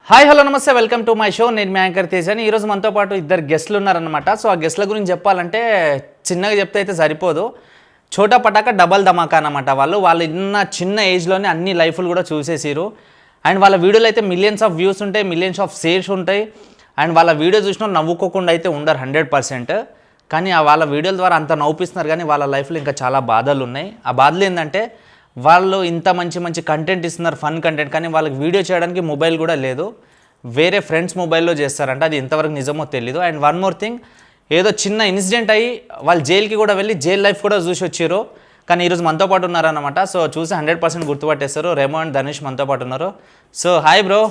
Hi hello నమస్తే welcome to my show. నేను మీ anchor Tej అని. ఈరోజు మనతో పాటు ఇద్దరు గెస్ట్లు ఉన్నారనమాట. సో ఆ గెస్ట్ల గురించి చెప్పాలంటే చిన్నగా చెప్తే అయితే సరిపోదు. చోటా పటాక డబల్ ధమాకా అనమాట. వాళ్ళు చిన్న ఏజ్లోనే అన్ని లైఫ్లు కూడా చూసేసారు. అండ్ వాళ్ళ వీడియోలు అయితే మిలియన్స్ ఆఫ్ వ్యూస్ ఉంటాయి, మిలియన్స్ ఆఫ్ షేర్స్ ఉంటాయి. అండ్ వాళ్ళ వీడియో చూసినా నవ్వుకోకుండా అయితే ఉండరు 100%. కానీ వాళ్ళ వీడియోల ద్వారా అంత నవ్వుపిస్తున్నారు, కానీ వాళ్ళ లైఫ్లో ఇంకా చాలా బాధలు ఉన్నాయి. ఆ బాధలు ఏంటంటే వాళ్ళు ఇంత మంచి కంటెంట్ ఇస్తున్నారు, ఫన్ కంటెంట్, కానీ వాళ్ళకి వీడియో చేయడానికి మొబైల్ కూడా లేదు. వేరే ఫ్రెండ్స్ మొబైల్లో చేస్తారంట. అది ఎంతవరకు నిజమో తెలీదు. అండ్ వన్ మోర్ థింగ్, ఏదో చిన్న ఇన్సిడెంట్ అయ్యి వాళ్ళు జైలుకి కూడా వెళ్ళి జైల్ లైఫ్ కూడా చూసి వచ్చారు. కానీ ఈరోజు మనతో పాటు ఉన్నారన్నమాట. సో చూసి 100% గుర్తుపట్టేస్తారు. రెమో అండ్ ధనుష్ మనతో పాటు ఉన్నారు. So hi bro.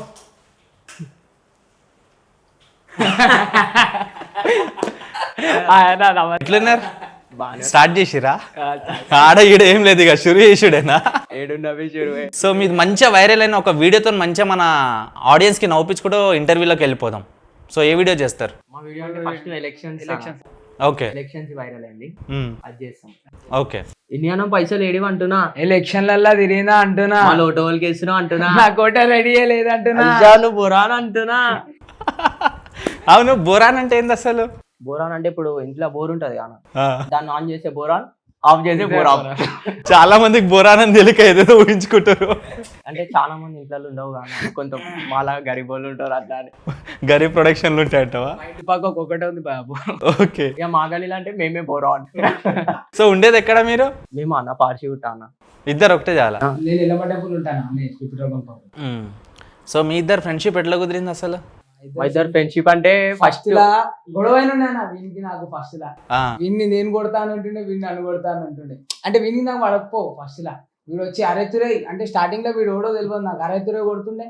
ఎట్లున్నారు? స్టార్ట్ చేసిరా? ఆడ ఈడ ఏం లేదు, ఇక షురు చేసుడేనా? సో మీది మంచిగా వైరల్ అయిన ఒక వీడియోతో మంచిగా మన ఆడియన్స్ కి నవ్వుపించుకుంటూ ఇంటర్వ్యూలోకి వెళ్ళిపోదాం. సో ఏ వీడియో చేస్తారు? మా వీడియో అంటే first elections okay, elections viral అయింది, అది చేస్తాం. ఓకే. ఇండియాలో పైసలు ఏడివి అంటున్నా, ఎలక్షన్లల్లా తిరిగినా అంటున్నా, మా లోటోల్కి వేస్తున్నా అంటున్నా, నా కోట రెడీ లేదంటున్నా, నువ్వు బొరాన్ అంటున్నా. అవును, బోరాన్ అంటే ఏంది అసలు? బోరాన్ అంటే ఇప్పుడు ఇంట్లో బోర్ ఉంటది కాన, దాన్ని ఆన్ చేసే బోరాన్, ఆఫ్ చేసే బోరాన్. చాలా మందికి బోరాన్ అని తెలియక ఏదేదో ఊహించుకుంటారు. అంటే చాలా మంది ఇంట్లో ఉండవు కానీ కొంత మాలా గరీబోళ్ళు ఉంటారు, అట్లా అని గరీబ్ ప్రొడక్షన్లు ఉంటాయంటవా? ఇంటి పక్క ఒక్కొక్కటే ఉంది బాబు. ఓకే. ఇక మా గలీలు అంటే మేమే బోరాన్. సో ఉండేది ఎక్కడ మీరు? మేము అన్న పార్సి ఉంటా అన్న, ఇద్దరు ఒకటే చాలా. నేను నిలబడ్డప్పుడు ఉంటాను పెట్రోల్ పంప్. సో మీ ఇద్దరు ఫ్రెండ్షిప్ ఎట్లా కుదిరింది అసలు? మా ఇద్దరు ఫ్రెండ్షిప్ అంటే ఫస్ట్ లా గొడవైన వీనికి నాకు ఫస్ట్ లా వీన్ని నేను కొడతాను అంటుండే, వీడిని నన్ను కొడతాను అంటుండే. అంటే వీనికి నాకు పడకపో ఫస్ట్ లా. వీడు వచ్చి అరెత్తురే, అంటే స్టార్టింగ్ లో వీడు ఓడో తెలియదు నాకు, అరెత్తురే కొడుతుండే.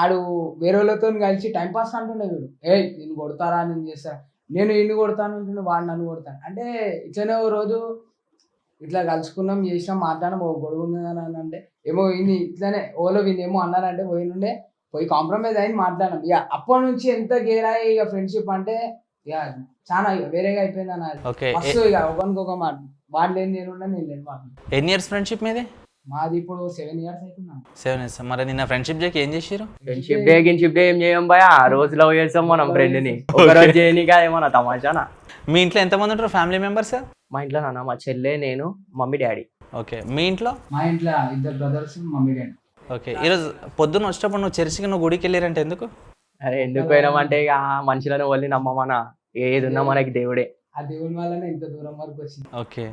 ఆడు వేరే వాళ్ళతో కలిసి టైం పాస్ అంటుండే. వీడు నేను కొడతారా, నేను చేస్తా, నేను ఇన్ని కొడతాను అంటుండే, వాడు నన్ను కొడతాను. అంటే ఇట్లనే ఓ రోజు ఇట్లా కలుసుకున్నాం, చేసినాం, మాట్లాడినాం. ఓ గొడవ ఉందని అంటే ఏమో వీని ఇట్లనే ఓలో వీని ఏమో అన్నారంటే పోయినుండే, పోయి కాంప్రమైజ్ అయింది, మాట్లాడినాం. ఇక అప్పటి నుంచి ఎంత గేరాయి ఇక ఫ్రెండ్షిప్ అంటే ఇక చాలా వేరేగా అయిపోయింది అన్నది. ఫస్ట్ ఇక ఒకరికొక మాట, వాడు లేని నేను నేను లేని వాడు. ఎన్ని ఇయర్స్ ఫ్రెండ్షిప్ మీది? మాది ఇప్పుడు 7 years అవుతున్నాను. 7 years. మరి నిన్న ఫ్రెండ్షిప్ డేకి ఏం చేసారు? ఫ్రెండ్షిప్ డే ఏం చేయం భయ, ఆ రోజు లవ్ చేస్తాం మనం ఫ్రెండ్ ని, ఒక రోజు చేయని ఏమన్నా తమాషానా. మీ ఇంట్లో ఎంతమంది ఉంటారు ఫ్యామిలీ మెంబర్స్? మా ఇంట్లో నాన్న, మా చెల్లె, నేను, మమ్మీ, డాడీ. ఓకే. మీ ఇంట్లో? మా ఇంట్లో 2 brothers, మమ్మీ డాడీ. ఓకే. ఈరోజు పొద్దున్న వచ్చేటప్పుడు నువ్వు చర్చికి నువ్వు గుడికి వెళ్ళారంటే ఎందుకు? అరే ఎందుకు పోయినామంటే ఇక మనుషులను వాళ్ళని నమ్మమనా, ఏది ఉన్నా మనకి దేవుడే. ఆ దేవుని వల్లనే ఇంత దూరం వరకు వచ్చింది. ఓకే.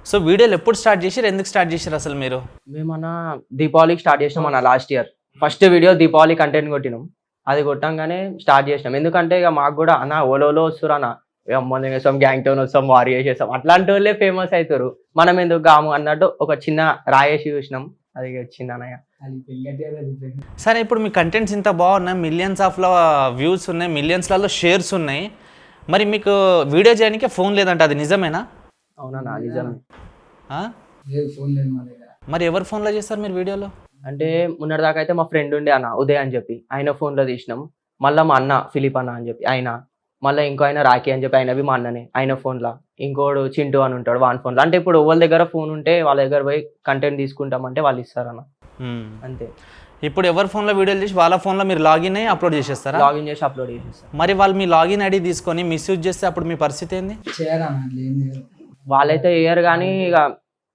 సో వీడియోలు ఎప్పుడు స్టార్ట్ చేసారు, ఎందుకు స్టార్ట్ చేసారు అసలు మీరు? మేమన్నా దీపావళికి స్టార్ట్ చేసినాం అన్న, last year first video Deepavali content కొట్టినాం. అది కొట్టంగానే స్టార్ట్ చేసినాం. ఎందుకంటే ఇక మాకు కూడా అన్న ఓలోలో వస్తారు అన్న, అమ్మ వస్తాం, గ్యాంగ్ టౌన్ వస్తాం, వారి చేసేస్తాం, అట్లాంటి వాళ్ళే ఫేమస్ అవుతారు, మనం ఎందుకు గాము అన్నట్టు ఒక చిన్న రాయేసి చూసినాం, అది వచ్చింది అన్నయ్య. సరే, ఇప్పుడు మీ కంటెంట్స్ ఇంత బాగున్నాయి, మిలియన్స్ ఆఫ్ వ్యూస్ ఉన్నాయి, మిలియన్స్లలో షేర్స్ ఉన్నాయి, మరి మీకు వీడియో చేయడానికి ఫోన్ లేదంట, అది నిజమేనా? అవునా, నిజమే. ఫోన్ లేదు మా దగ్గర. మరి ఎవరి ఫోన్లో చేస్తారు మీరు వీడియోలో? అంటే మొన్నటిదాకా అయితే మా ఫ్రెండ్ ఉండే అన్న ఉదయ్ అని చెప్పి, ఆయన ఫోన్లో తీసినాం. మళ్ళీ మా అన్న ఫిలిప్ అన్న అని చెప్పి ఆయన, మళ్ళీ ఇంకో ఆయన రాఖీ అని చెప్పి ఆయనవి మా అన్ననే, ఆయన ఫోన్లో. ఇంకోడు చింటూ అని ఉంటాడు, వాన్ ఫోన్లో. అంటే ఇప్పుడు వాళ్ళ దగ్గర ఫోన్ ఉంటే వాళ్ళ దగ్గర పోయి కంటెంట్ తీసుకుంటామంటే వాళ్ళు ఇస్తారన్న, అంతే. ఇప్పుడు ఎవరి ఫోన్లో వీడియోలు చేసి వాళ్ళ ఫోన్లో మీరు లాగిన్ అయ్యి అప్లోడ్ చేసేస్తారా? లాగిన్ చేసి అప్లోడ్ చేసేస్తారు. మరి వాళ్ళు మీ లాగిన్ ఐడి తీసుకొని మిస్యూజ్ చేస్తే అప్పుడు మీ పరిస్థితి ఏంది? వాళ్ళైతే వేయరు, కానీ ఇక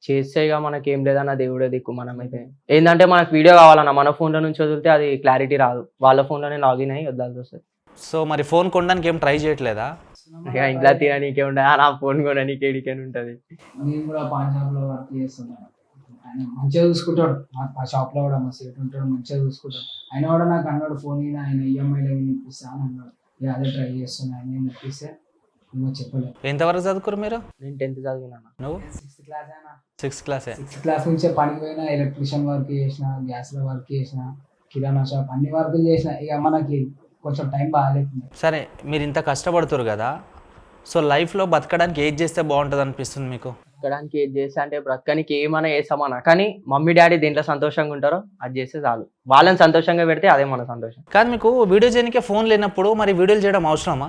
చేస్తే ఇక మనకి ఏం లేదన్న, దేవుడే దిక్కు. మనమైతే ఏంటంటే మనకు వీడియో కావాలన్న, మన ఫోన్లో నుంచి వదిలితే అది క్లారిటీ రాదు, వాళ్ళ ఫోన్లోనే లాగిన్ అయ్యి వద్దాల్సి వస్తుంది. సో మరి ఫోన్ కొనడానికి ఏం ట్రై చేయట్లేదా? ఇక ఇంట్లో తిననీకే ఉండదు, నా ఫోన్ కొననీకే ఎడికేని ఉంటుంది. నేను కూడా పాన్ షాప్ లో వర్క్ చేస్తున్నాను, ఆయన మంచిగా చూసుకుంటాడు. ఆ షాప్ లో కూడా మా సేట్ ఉంటాడు, మంచిగా చూసుకుంటాడు. ఆయన కూడా నాకు అన్నాడు, ఫోన్ ఆయన ఈఎంఐలో ఇప్పిస్తా అని అన్నాడు. ఇక అదే ట్రై చేస్తున్నా, ఆయన ఇప్పిస్తే నువ్వు చెప్పలేదు. ఎంతవరకు చదువుకురు మీరు? నేను 10th చదివినా. నువ్వు? 6th class అయినా. 6th class. 6th class నుంచే పనికి పోయినా, ఎలక్ట్రీషియన్ వర్క్ చేసిన, గ్యాస్ లో వర్క్ చేసిన, కిరాణా షాప్, అన్ని వర్కులు చేసిన. ఇక మనకి కొంచెం టైం బాగాలేకుండా. సరే, మీరు ఇంత కష్టపడుతురు కదా, సో లైఫ్లో బతకడానికి ఏది చేస్తే బాగుంటుంది అనిపిస్తుంది మీకు? బతకడానికి ఏది చేస్తే అంటే బ్రతకనికి ఏమైనా చేస్తామన్నా, కానీ మమ్మీ డాడీ దేంట్లో సంతోషంగా ఉంటారో అది చేస్తే చాలు. వాళ్ళని సంతోషంగా పెడితే అదే మన సంతోషం. కానీ మీకు వీడియో చేయడానికి ఫోన్ లేనప్పుడు మరి వీడియోలు చేయడం అవసరమా?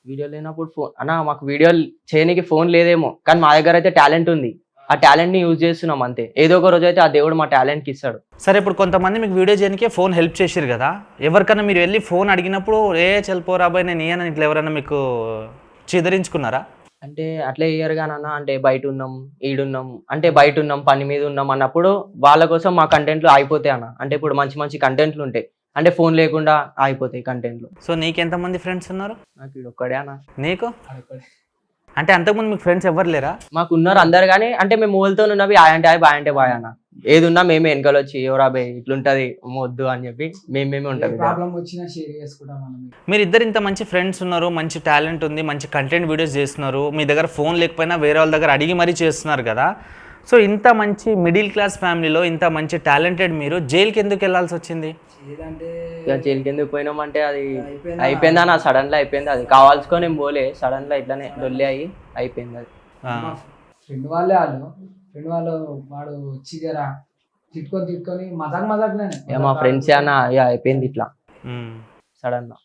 వీడియో లేనప్పుడు ఫోన్ అన్న, మాకు వీడియో చేయడానికి ఫోన్ లేదేమో, కానీ మా దగ్గర అయితే టాలెంట్ ఉంది, ఆ టాలెంట్ ని యూజ్ చేస్తున్నాం అంతే. ఏదో ఒక రోజు అయితే ఆ దేవుడు మా టాలెంట్ కి ఇస్తాడు. సరే ఇప్పుడు కొంతమంది మీకు వీడియో చేయడానికే ఫోన్ హెల్ప్ చేసిరు కదా, ఎవరికైనా మీరు వెళ్ళి ఫోన్ అడిగినప్పుడు చెల్పోరా అబ్బాయి నేను ఇయ్యను ఇట్లా ఎవరైనా మీకు చిదరించుకున్నారా? అంటే అట్లా ఇయ్యరు కానన్న, అంటే బయట ఉన్నాం ఈడున్నాం అంటే బయట ఉన్నాం పని మీద ఉన్నాం అన్నప్పుడు వాళ్ళ కోసం మా కంటెంట్లు ఆగిపోతాయి అన్న. అంటే ఇప్పుడు మంచి మంచి కంటెంట్లు ఉంటాయి, అంటే ఫోన్ లేకుండా ఆగిపోతాయి కంటెంట్లు. సో నీకెంతమంది ఫ్రెండ్స్ ఉన్నారు? నాకు ఇది ఒక్కడే అన్న. నీకు అంటే అంతకుముందు మీకు ఫ్రెండ్స్ ఎవరు లేరా? మాకు ఉన్నారు అందరు, కానీ అంటే మేము ఊళ్ళతో ఉన్నవి ఆయ అంటే బాయ్ అంటే బాయ్ అన్న. ఏది ఉన్నా మేమే వెనకాల వచ్చి ఎవరా బాయ్ ఇట్లుంటది వద్దు అని చెప్పి మేమే ఉంటాం. ప్రాబ్లం వచ్చినా షేర్ చేసుకుంటాం మనం. మీరు ఇద్దరు ఇంత మంచి ఫ్రెండ్స్ ఉన్నారు, మంచి టాలెంట్ ఉంది, మంచి కంటెంట్ వీడియోస్ చేస్తున్నారు, మీ దగ్గర ఫోన్ లేకపోయినా వేరే వాళ్ళ దగ్గర అడిగి మరీ చేస్తున్నారు కదా. సో ఇంత మంచి మిడిల్ క్లాస్ ఫ్యామిలీలో ఇంత మంచి టాలెంటెడ్ మీరు జైలుకి ఎందుకు వెళ్ళాల్సి వచ్చింది? ఇక జైలుకి ఎందుకు పోయినామంటే అది అయిపోయింది అన్న, సడన్ గా అయిపోయింది. అది కావాల్సుకొని ఏం పోలే, సడన్ గా ఇట్లానే డొల్లి అయ్యి అయిపోయింది అది. ఫ్రెండ్ వాళ్ళు వాడు వచ్చి జరా తిట్టుకొని మజాక్ మా ఫ్రెండ్స్ అన్న ఇక అయిపోయింది ఇట్లా సడన్ గా.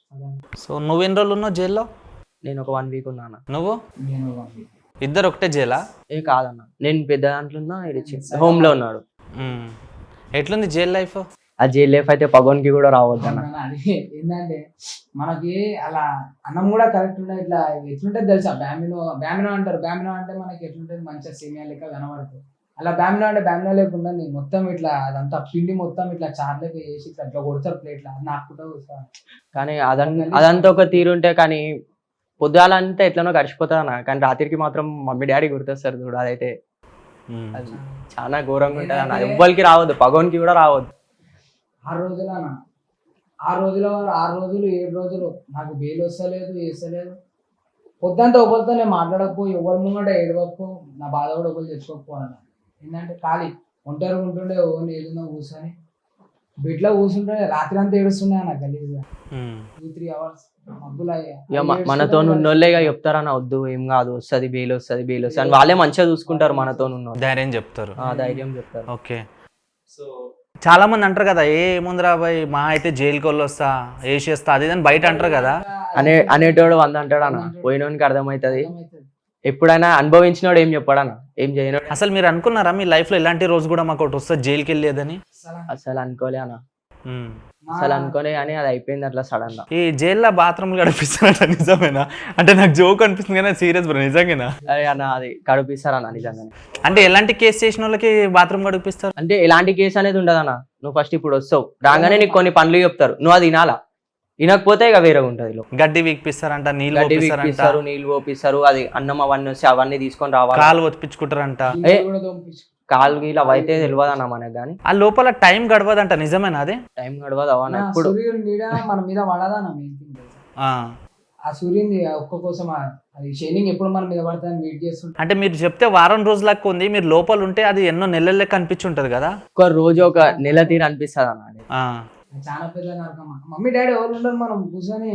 సో నువ్వు ఎన్ని రోజులు ఉన్నావు జైల్లో? నేను ఒక 1 వీక్ ఉన్నాను. నువ్వు? నేను ఇద్దరు ఒకటే జైలా? కాదన్న, నేను పెద్ద దాంట్లో ఉన్నా, హోమ్ లో ఉన్నాడు. ఎట్లుంది జైల్ లైఫ్? ఆ జైల్ లైఫ్ అయితే పగోన్కి కూడా రావద్దు అన్న. అది ఏంటంటే మనకి అలా అన్నం కూడా కరెక్ట్ ఉండే ఇట్లా ఎట్లుంటది తెలుసా? బ్యామినో అంటారు. బ్యామినో అంటే మనకి ఎట్లుంటది, మంచిగా సేమియా లెక్క కనబడుతుంది. అలా బ్యామినో అంటే బ్యామినో లేకుండా మొత్తం ఇట్లా అదంతా పిండి మొత్తం ఇట్లా చార్లెక్క వేసి ఇట్లా కొడతారు ప్లేట్లా నాకుకుంటా కూర్చోవాలి. కానీ అదంతా ఒక తీరుంటే, కానీ పొద్దుగాలంతా ఎట్లనో గడిచిపోతా అన్న, కానీ రాత్రికి మాత్రం మమ్మీ డాడీ గుర్తొస్తారు చూడు, అదైతే అది చాలా ఘోరంగా ఉంటుంది అన్న. ఎవ్వరికి రావద్దు, పగోన్కి కూడా రావద్దు. 6 రోజులు 7 రోజులు నాకు బెయిల్ వస్తలేదు, వేస్తలేదు. పొద్దుంతా ఒకరితో నేను మాట్లాడకపో, ఎవరి ముంగట ఏడవకపో, నా బాధ కూడా ఒకరు తెచ్చుకోకపోవాలన్న. ఏంటంటే ఖాళీ ఒంటరిగా ఉంటుండే, ఓన్ ఏదో కూర్చొని బెడ్లో కూర్చుంటే రాత్రి అంతా ఏడుస్తుండే నాకు గలీజ్గా 2-3 hours మనతో ఉన్నోళ్ళే చెప్తారన్న, వద్దు ఏం కాదు, వస్తుంది బెయిల్ అని వాళ్ళే మంచిగా చూసుకుంటారు. మనతో ఉన్న ధైర్యం చెప్తారు. ధైర్యం చెప్తారు. ఓకే. సో చాలా మంది అంటారు కదా, ఏముందిరా బాయ్ మా అయితే జైలుకి వస్తా వేసేస్తా అది అని బయట అంటారు కదా. అనేటోడు 100 అంటాడు అన్న, పోయినోనికి అర్థమవుతుంది. ఎప్పుడైనా అనుభవించినోడు ఏం చెప్పాడన్న, ఏం చేయను. అసలు మీరు అనుకున్నారా మీ లైఫ్ లో ఇలాంటి రోజు కూడా మాకు ఒకటి వస్తుంది జైలుకి వెళ్ళేదని? అసలు అనుకోలే అన్న, అసలు అనుకోలే, కానీ అది అయిపోయింది అట్లా సడన్ గా. ఈ జైల్లో బాత్రూమ్లు గడిపిస్తారట, నిజమేనా? అంటే నాకు జోక్ అనిపిస్తుంది కానీ సీరియస్ బ్రో, నిజంగానా? అదే అన్న, అది గడిపిస్తారు అన్న నిజంగానే. అంటే ఎలాంటి కేసు చేసిన వాళ్ళకి బాత్రూమ్ గడిపిస్తారు? అంటే ఎలాంటి కేసు అనేది ఉండదు అన్న. నువ్వు ఫస్ట్ ఇప్పుడు వస్తావు, రాగానే నీకు కొన్ని పనులు చెప్తారు, నువ్వు అది వినాలా. వినకపోతే ఇక వేరే ఉంటుంది. గడ్డి వీక్పిస్తారంట, నీళ్ళు పోపిస్తారు, అది అన్నం అవన్నీ వస్తే అవన్నీ తీసుకొని రావాలి, కాలు ఒత్తిపించుకుంటారంట. కాలు గీలు అవైతే తెలియదు అన్న మనకు, కానీ ఆ లోపల టైం గడవదంట, నిజమేనా? అదే టైం గడవదు అవన్న. ఇప్పుడు మన మీద పడదానా ఆ సూర్యుని ఒక్క కోసం అది షైనింగ్ ఎప్పుడు మన మీద పడతాను వెయిట్ చేస్తుంటా. అంటే మీరు చెప్తే వారం రోజులకు ఉంది, మీరు లోపల ఉంటే అది ఎన్నో నెలల లెక్క అనిపించుంటది కదా. ఒక రోజు ఒక నెల తీరు అనిపిస్తుంది అన్న. చాలా పెద్ద నరకం. మమ్మీ డాడీ ఎవరు ఉండరు, మనం కూర్చొని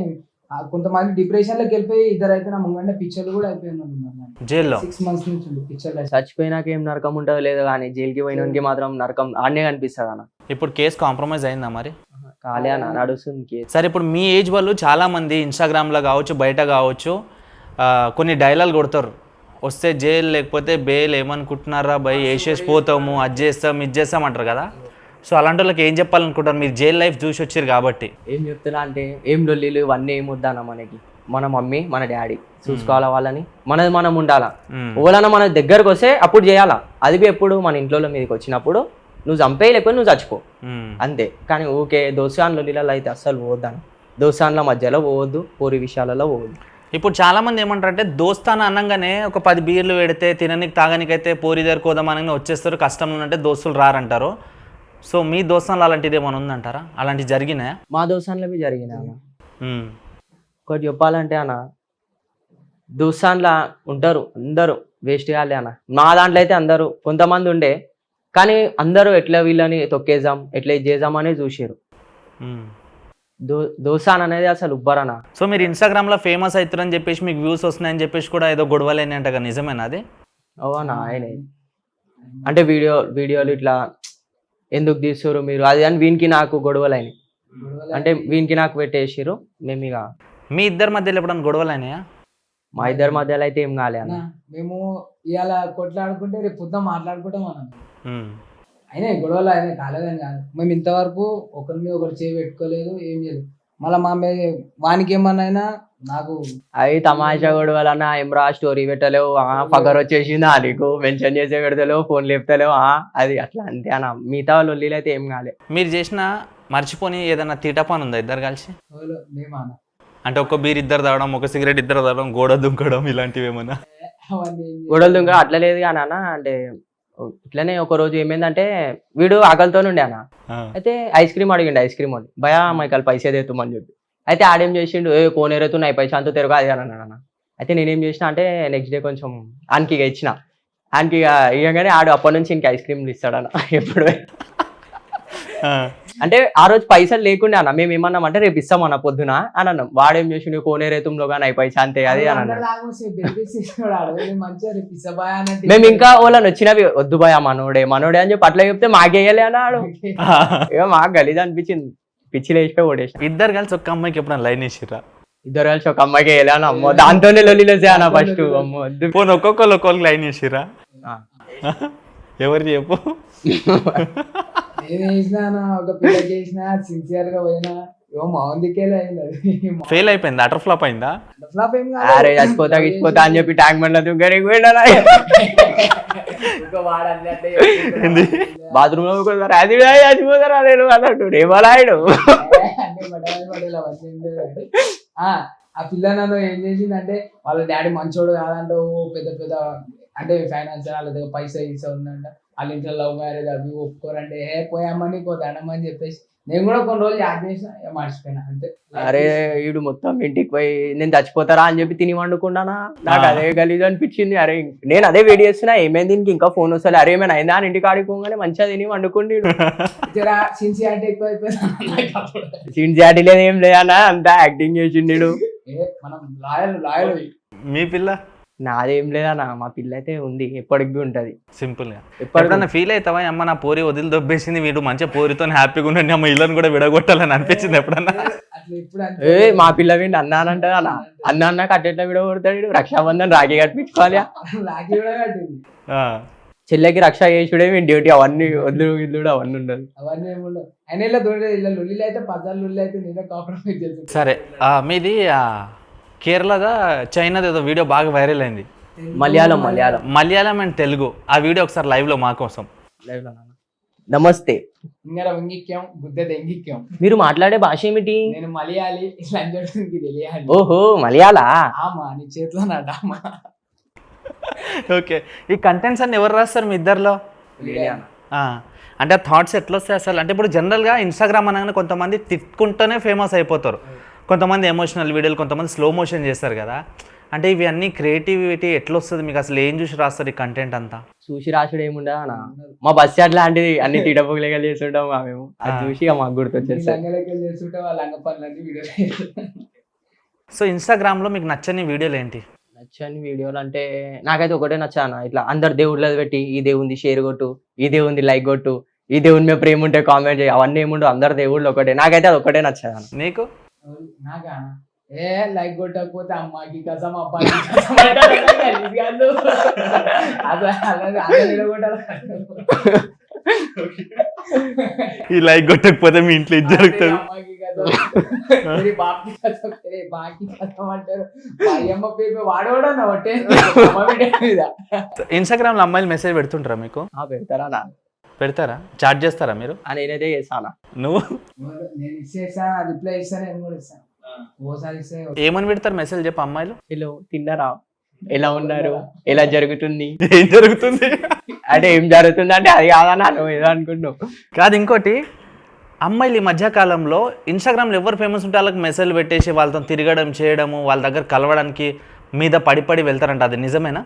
కొంతమంది డిప్రెషన్ లోకి వెళ్ళిపోయి, ఇద్దరు అయితే నా ముంగంటే పిక్చర్లు కూడా అయిపోయినారు జైల్లో. 6 months నుంచి పిక్చర్. చచ్చిపోయినాక ఏం నరకం ఉంటుందో లేదో, కానీ జైలుకి పోయినోనికి మాత్రం నరకం ఆడనే కనిపిస్తుంది అన్న. ఇప్పుడు కేసు కాంప్రమైజ్ అయిందా మరి? కాలే అన్న, నడుస్తుంది కేసు. సరే ఇప్పుడు మీ ఏజ్ వాళ్ళు చాలా మంది ఇన్స్టాగ్రామ్లో కావచ్చు బయట కావచ్చు కొన్ని డైలాగ్ కొడతారు, వస్తే జైలు లేకపోతే బెయిల్, ఏమనుకుంటున్నారా భయ్ వేసేసి పోతాము, అది చేస్తాం ఇది చేస్తాం అంటారు కదా. సో అలాంటి వాళ్ళకి ఏం చెప్పాలనుకుంటారు? మీరు జైల్ లైఫ్ చూసి వచ్చారు కాబట్టి. ఏం చెప్తున్నా అంటే, ఏం లొల్లీలు ఇవన్నీ ఏం వద్దన్న. మనకి మన మమ్మీ మన డాడీ చూసుకోవాలా వాళ్ళని, మనది మనం ఉండాలా. ఓలన్నా మన దగ్గరకు వస్తే అప్పుడు చేయాలా. అది ఎప్పుడు మన ఇంట్లో మీదకి వచ్చినప్పుడు నువ్వు చంపేయి, లేకపోతే నువ్వు చచ్చిపో అంతే. కానీ ఊకే దోసాన్ లొల్లీలలో అయితే అస్సలు పోవద్దన్న. దోసాన్ల మధ్యలో పోవద్దు, పోరి విషయాలలో పోవద్దు. ఇప్పుడు చాలా మంది ఏమంటారంటే దోస్తాన అనగానే ఒక 10 బీర్లు పెడితే తిననికి తాగనికైతే పోరి దగ్గర కోదామని వచ్చేస్తారు, కష్టంలో అంటే దోస్తులు రారంటారు. సో మీ దోస్తాన్లో అలాంటిది ఏమైనా ఉందంటారా? అలాంటివి జరిగినాయా? మా దోస్తాన్లవి జరిగినాయి అన్న. ఒకటి చెప్పాలంటే అన్న, దోస్తాన్లా ఉంటారు అందరూ వేస్ట్ కాలే అన్న. మా దాంట్లో అయితే అందరూ కొంతమంది ఉండే, కానీ అందరూ ఎట్లా వీళ్ళని తొక్కేద్దాం, ఎట్లా ఇది చేద్దాం అనేది చూసారు. దోసాన్ అనేది అసలు ఉబ్బరనా. సో మీరు ఇన్స్టాగ్రామ్లో ఫేమస్ అవుతారని చెప్పేసి మీకు వ్యూస్ వస్తున్నాయని చెప్పేసి కూడా ఏదో గొడవలేని అంట, నిజమేనా అది? అవునా? ఆయన అంటే వీడియోలు ఇట్లా ఎందుకు తీస్తారు మీరు అది అని వీనికి నాకు గొడవలైనవి. అంటే వీనికి నాకు పెట్టేసారు. మేము ఇక మీ ఇద్దరి మధ్యలో ఎప్పుడన్నా గొడవలైనాయా? మా ఇద్దరి మధ్యలో అయితే ఏం కాలే అన్న. అన్న, మేము ఇవాళ కొట్లాడుకుంటే రేపు పొద్దున మాట్లాడుకుంటాం అన్న. ఉమ్. అయినా ఈ గొడవలు అయినా కాలేదని కాదు, మేము ఇంతవరకు ఒకరి మీద ఒకరు చేయి పెట్టుకోలేదు, ఏం చేయలేదు. మళ్ళీ మా వానికి ఏమన్నా అయినా నాకు అవి తమాషా గొడవలన్నా ఏమ్రా స్టోరీ పెట్టలేవు, పగర్ వచ్చేసిందా నీకు, మెన్షన్ చేసే పెడతలేవు, ఫోన్ లేపుతలేవు, అది అట్లా అంతే అన్న. మిగతా వాళ్ళు అయితే ఏం కాలే. మీరు చేసిన మర్చిపోని ఏదైనా తీట పని ఉందా ఇద్దరు కలిసి? మేమన్నా అంటే ఒక బీర్ ఇద్దరు తాగడం, ఒక సిగరెట్ ఇద్దరు తాగడం, గోడ దుంకడం ఇలాంటివి ఏమన్నా? అవన్నీ ఏం గొడవలు దుంగ అట్లా లేదు కానీ అన్న. అంటే ఇట్లనే ఒక రోజు ఏమైందంటే వీడు ఆకలితో ఉండే అన్న. ఆ. అయితే ఐస్ క్రీమ్ అడిగిండు, ఐస్ క్రీమ్ అని. భయా మైకల్ పైసే దేతుమని చెప్పి. అయితే ఆడేం చేసిండు, కోన్ ఎరుతున్నాయి పైసా అంతా తిరగా అది అని అన్నాడు అన్న. అయితే నేనేం చేసిన అంటే నెక్స్ట్ డే కొంచెం ఆయనకి ఇక ఇచ్చిన. ఆయనకి ఇక ఇవ్వగానే ఆడు అప్పటి నుంచి ఇంక ఐస్ క్రీమ్లు ఇస్తాడన్న ఎప్పుడు. ఆ. అంటే ఆ రోజు పైసలు లేకుండే అన్న. మేము ఏమన్నామంటే రేపు ఇస్తామన్న పొద్దున అని అన్నాం. వాడేం చేసిండు కోనేరేతంలో కానీ అయి పైసా అంతే అది అని అన్నాడు. మంచిగా పిసబాయ్ అన్నట్టు మేము ఇంకా వాళ్ళని వచ్చినవి వద్దు భయ మనోడే అని చెప్పి అట్లా చెప్తే మాకేయలే అన్నాడు. ఇక మాకు గలీజ్ అనిపించింది, పిచ్చి లేచిపోయి ఓడేసిన. ఇద్దరు కలిసి ఒక్క అమ్మాయికి ఎప్పుడైనా లైన్ వేసిర్రా? ఇద్దరు కలిసి ఒక అమ్మాయికి వేయలే అన్న. అమ్మో దాంతోనే లొల్లిలేసే అన్న ఫస్ట్. అమ్మో వద్దు. పోనీ ఒక్కొక్కరికి లైన్ వేసిర్రా? ఆ. ఎవరు చెప్పు. నేను వేసినా ఒక పిల్లకి వేసినా, సిన్సియర్ గా పోయినా, ఏమో మాందికేలే అయింది. అది ఫెయిల్ అయిపోయింది, అటర్ ఫ్లాప్ అయిందా? ఫ్లాప్ ఏం అరే చచ్చిపోతా గిచ్చిపోతా అని చెప్పి ట్యాంక్ బండ్ల దుగ్గరికి పోయినా. ఏంది? బాత్రూమ్ లో అది చచ్చిపోతారా నేను అన్నట్టు ఏమలాడు. ఆ పిల్ల నన్ను ఏం చేసిందంటే వాళ్ళ డాడీ మంచోడు కాదంటే పెద్ద పెద్ద అంటే ఫైనాన్స్ వాళ్ళ దగ్గర పైసా ఈసా ఉందంట, వాళ్ళ ఇంట్లో లవ్ మ్యారేజ్ అవి ఒప్పుకోరంటే పోయామని దండమని చెప్పేసి నేను కూడా కొన్ని రోజులు యాడ్ చేసిన, మర్చిపోయినా అంతే. అరే వీడు మొత్తం ఇంటికి పోయి నేను చచ్చిపోతారా అని చెప్పి తిని వండుకున్నానా. నాకు అదే గలీజ్ అనిపించింది. అరే నేను అదే వెయిట్ చేస్తున్నా ఏమైంది దీనికి ఇంకా ఫోన్ వస్తుంది, అరే ఏమైనా అయిందా అని ఇంటికి ఆడుకోగానే మంచిగా తిని వండుకుండి. సిన్సియారిటీ ఎక్కువ అయిపోయింది. సిన్సియారిటీ లేదు ఏం లేదన్నా, అంతా యాక్టింగ్ చేసిండు. మనం లాయల్. మీ పిల్ల? నాదేం లేదన్నా, మా పిల్ల అయితే ఉంది, ఎప్పటికి ఉంటది. సింపుల్ గా ఎప్పుడన్నా ఫీల్ అవుతావా, అమ్మ నా పోరి వదిలి దొబ్బేసింది, వీడు మంచిగా పోరితో హ్యాపీగా ఉండండి, అమ్మ ఇళ్ళని కూడా విడగొట్టాలని అనిపించింది ఎప్పుడన్నా? మా పిల్ల వీడిని అన్నానంటే అన్న అన్నాక అట్లా విడగొడతాడు. రక్షాబంధన్ రాఖీ కట్టించుకోవాలి, రాఖీ కూడా కట్టింది. చెల్లెకి రక్ష చేసుడే మీ డ్యూటీ. అవన్నీ వద్దు ఇల్లు అవన్నీ ఉండదు. అవన్నీ ఏమి ఉండదు. అయినా ఇలా దొరకదు, ఇలా లొల్లిలు అయితే పదాలు లొల్లి అయితే నేనే కాంప్రమైజ్ చేస్తాను. సరే, మీది కేరళదా చైనాది ఏదో వీడియో బాగా వైరల్ అయింది. మలయాళం అండ్ తెలుగు. ఆ వీడియో ఒకసారి లైవ్ లో మా కోసం. నమస్తే. ఇంగర వెంగిక్యం గుద్దెది ఎంగిక్యం. మీరు మాట్లాడే భాష ఏమిటి? నేను మలయాళి, లంజోడికి తెలియాలి. ఓహో మలయాళా? ఆమా నీ చేతిలో నా డామా. ఓకే, ఈ కంటెంట్స్ అన్ని ఎవరు రాస్తారు మీ ఇద్దరిలో? అంటే థాట్స్ ఎట్లా వస్తాయి అసలు? అంటే ఇప్పుడు జనరల్గా ఇన్స్టాగ్రామ్ అనగానే కొంతమంది తిట్టుకుంటూనే ఫేమస్ అయిపోతారు, కొంతమంది ఎమోషనల్ వీడియోలు, కొంతమంది స్లో మోషన్ చేస్తారు కదా. అంటే ఇవి అన్ని క్రియేటివిటీ ఎట్లా వస్తుంది మీకు అసలు? ఏం చూసి రాస్తారు ఈ కంటెంట్ అంతా? చూసి రాసుడు ఏముండదా అన్న, మా బస్ చాట్ లాంటిది అన్ని తిడపగలేగా చేస్తుంటాం మేము. అది చూసి మాకు గుర్తొచ్చేస్తాం. సో ఇన్స్టాగ్రామ్లో మీకు నచ్చని వీడియోలు ఏంటి? నచ్చని వీడియోలు అంటే నాకైతే ఒకటే నచ్చాను, ఇట్లా అందరు దేవుళ్ళది పెట్టి ఈ దేవుంది షేర్ కొట్టు, ఈ దేవుంది లైక్ కొట్టు, ఈ దేవుని మీద ప్రేమ ఉంటే కామెంట్ చేయి, అవన్నీ ఏముండవు, అందరు దేవుళ్ళు ఒకటే. నాకైతే అది ఒకటే నచ్చాను. నీకు? నాకా ఏ లైక్ కొట్టకపోతే అమ్మాకి కసం అబ్బాయి ఈ లైక్ కొట్టకపోతే మీ ఇంట్లో ఇది జరుగుతుంది. ఇన్స్టాగ్రామ్ లో అమ్మాయిలు మెసేజ్ పెడుతుంటారా మీకు? పెడతారా? పెడతారా? చాట్ చేస్తారా మీరు? నేనైతే చేస్తానా. నువ్వు? నేను ఇచ్చేసా, రిప్లై ఇస్తాను, నేను కూడా ఇస్తాను. ఏమని పెడతారు మెసేజ్ చెప్పు అమ్మాయిలు? హలో తిన్నారా, ఎలా ఉన్నారు, ఎలా జరుగుతుంది, ఏం జరుగుతుంది అంటే ఏం జరుగుతుంది అంటే అది కాదన్నా నువ్వు ఏదో అనుకుంటున్నావు. కాదు, ఇంకోటి అమ్మాయిలు ఈ మధ్యకాలంలో ఇన్స్టాగ్రామ్లో ఎవరు ఫేమస్ ఉంటే వాళ్ళకి మెసేజ్లు పెట్టేసి వాళ్ళతో తిరగడం చేయడము, వాళ్ళ దగ్గర కలవడానికి మీద పడి వెళ్తారంట, అది నిజమేనా?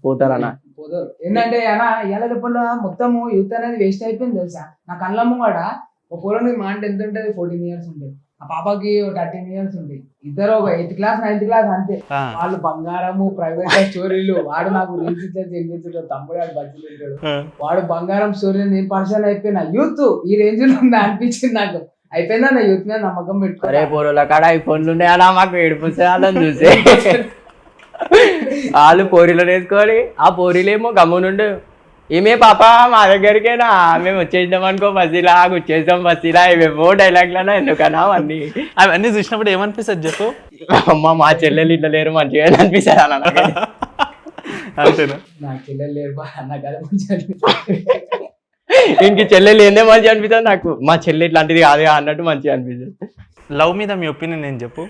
పోతారన్నా. పోతారు. ఏంటంటే అన్న ఇలా చెప్పలో మొత్తం యూత్ అనేది వేస్ట్ అయిపోయింది తెలుసా. నా కళ్ళమ్మ కూడా ఒక పొలం మా అంటే ఎంత ఉంటుంది, 14 years ఉంటుంది, ఆ పాపకి 13 years ఉంది. ఇద్దరు ఒక 8th class 9th class అంతే. వాళ్ళు బంగారము, ప్రైవేట్ స్టోరీలు. వాడు నాకు రీల్స్ ఇచ్చాడు, తమ్ముడు వాడు బజ్జీలు ఉంటాడు, వాడు బంగారం స్టోరీలు. నేను పర్సనల్ అయిపోయినా. యూత్ ఈ రేంజ్ లో ఉందా అనిపించింది నాకు. అయిపోయిందా నా యూత్ మీద నమ్మకం పెట్టుకోరే. పోరోల కాడ ఐఫోన్లు ఉన్నాయా మాకు ఏడుపుసేయాలని చూసే. వాళ్ళు పోరీలో వేసుకొని ఆ పోరీలేమో గమ్మునుండు ఏమే పాప మా దగ్గరికేనా మేము వచ్చేసాం అనుకో బస్సీలా వచ్చేసాం బస్సీలా ఇవేమో డైలాగ్లనా ఎందుకన్నా అవన్నీ అవన్నీ చూసినప్పుడు ఏమనిపిస్తుంది చెప్పు? అమ్మ మా చెల్లెలు ఇట్లా లేరు మంచిగా అనిపిస్తుంది అన్న అంతేనా? నాకు చెల్లెలు లేరు బా, నాకు అదే మంచిగా అనిపిస్తుంది. ఇంక చెల్లెలు ఏందే మంచిగా అనిపిస్తుంది నాకు, మా చెల్లె ఇట్లాంటిది కాదు అన్నట్టు మంచిగా అనిపిస్తుంది. లవ్ మీద మీ ఒపీనియన్ ఏం చెప్పు?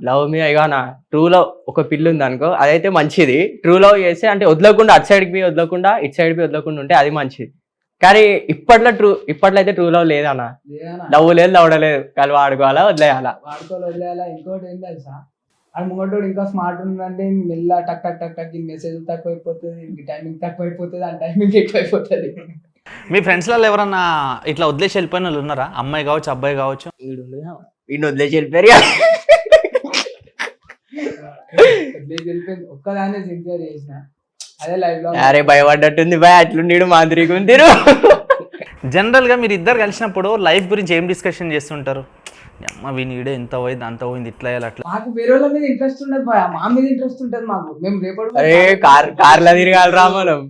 లవ్ మీ అయినా ట్రూ లవ్ ఒక పిల్లి ఉంది అనుకో అదైతే మంచిది. ట్రూ లవ్ చేస్తే అంటే వదలకుండా అటు సైడ్కి పోయి వదలకుండా ఇటు సైడ్ పోయి వదలకుండా ఉంటే అది మంచిది. కానీ ఇప్పట్లో అయితే ట్రూ లవ్ లేదన్న. లవ్ లేదు లవడలేదు కలిసి వాడుకోవాలా వదిలేయాలా వదిలేయాలా. ఇంకోటి ఏం తెలుసా, అది ముంగటోడు ఇంకా స్మార్ట్ ఉందంటే మెల్ల టక్ టక్ టక్ టక్ మెసేజ్ తక్కువ అయిపోతుంది, టైమింగ్ తక్కువ అయిపోతుంది, ఆ టైమింగ్ ఎక్కువ అయిపోతుంది. మీ ఫ్రెండ్స్లలో ఎవరన్నా ఇట్లా వదిలేసి వెళ్ళిపోయిన వాళ్ళు ఉన్నారా? అమ్మాయి కావచ్చు అబ్బాయి కావచ్చు. వీడిని వదిలేసి వెళ్ళిపోయారు. వెళ్ళిపోయింది ఒక్కదాన్ని సిన్సియర్ చేసిన అదే లైఫ్ లో. అరే భయపడ్డట్టుంది భయ అట్లుండి మాదిరిగా ఉంది. జనరల్గా మీరు ఇద్దరు కలిసినప్పుడు లైఫ్ గురించి ఏం డిస్కషన్ చేస్తుంటారు? అమ్మ వీనిడే ఎంత పోయింది అంత పోయింది ఇట్లా అట్లా. మాకు వేరే వాళ్ళ మీద ఇంట్రెస్ట్ ఉండదు భయ, మా మీద ఇంట్రెస్ట్ ఉంటుంది మాకు. మేము రేపటి అరే కార్లో తిరగాలి రా మనం,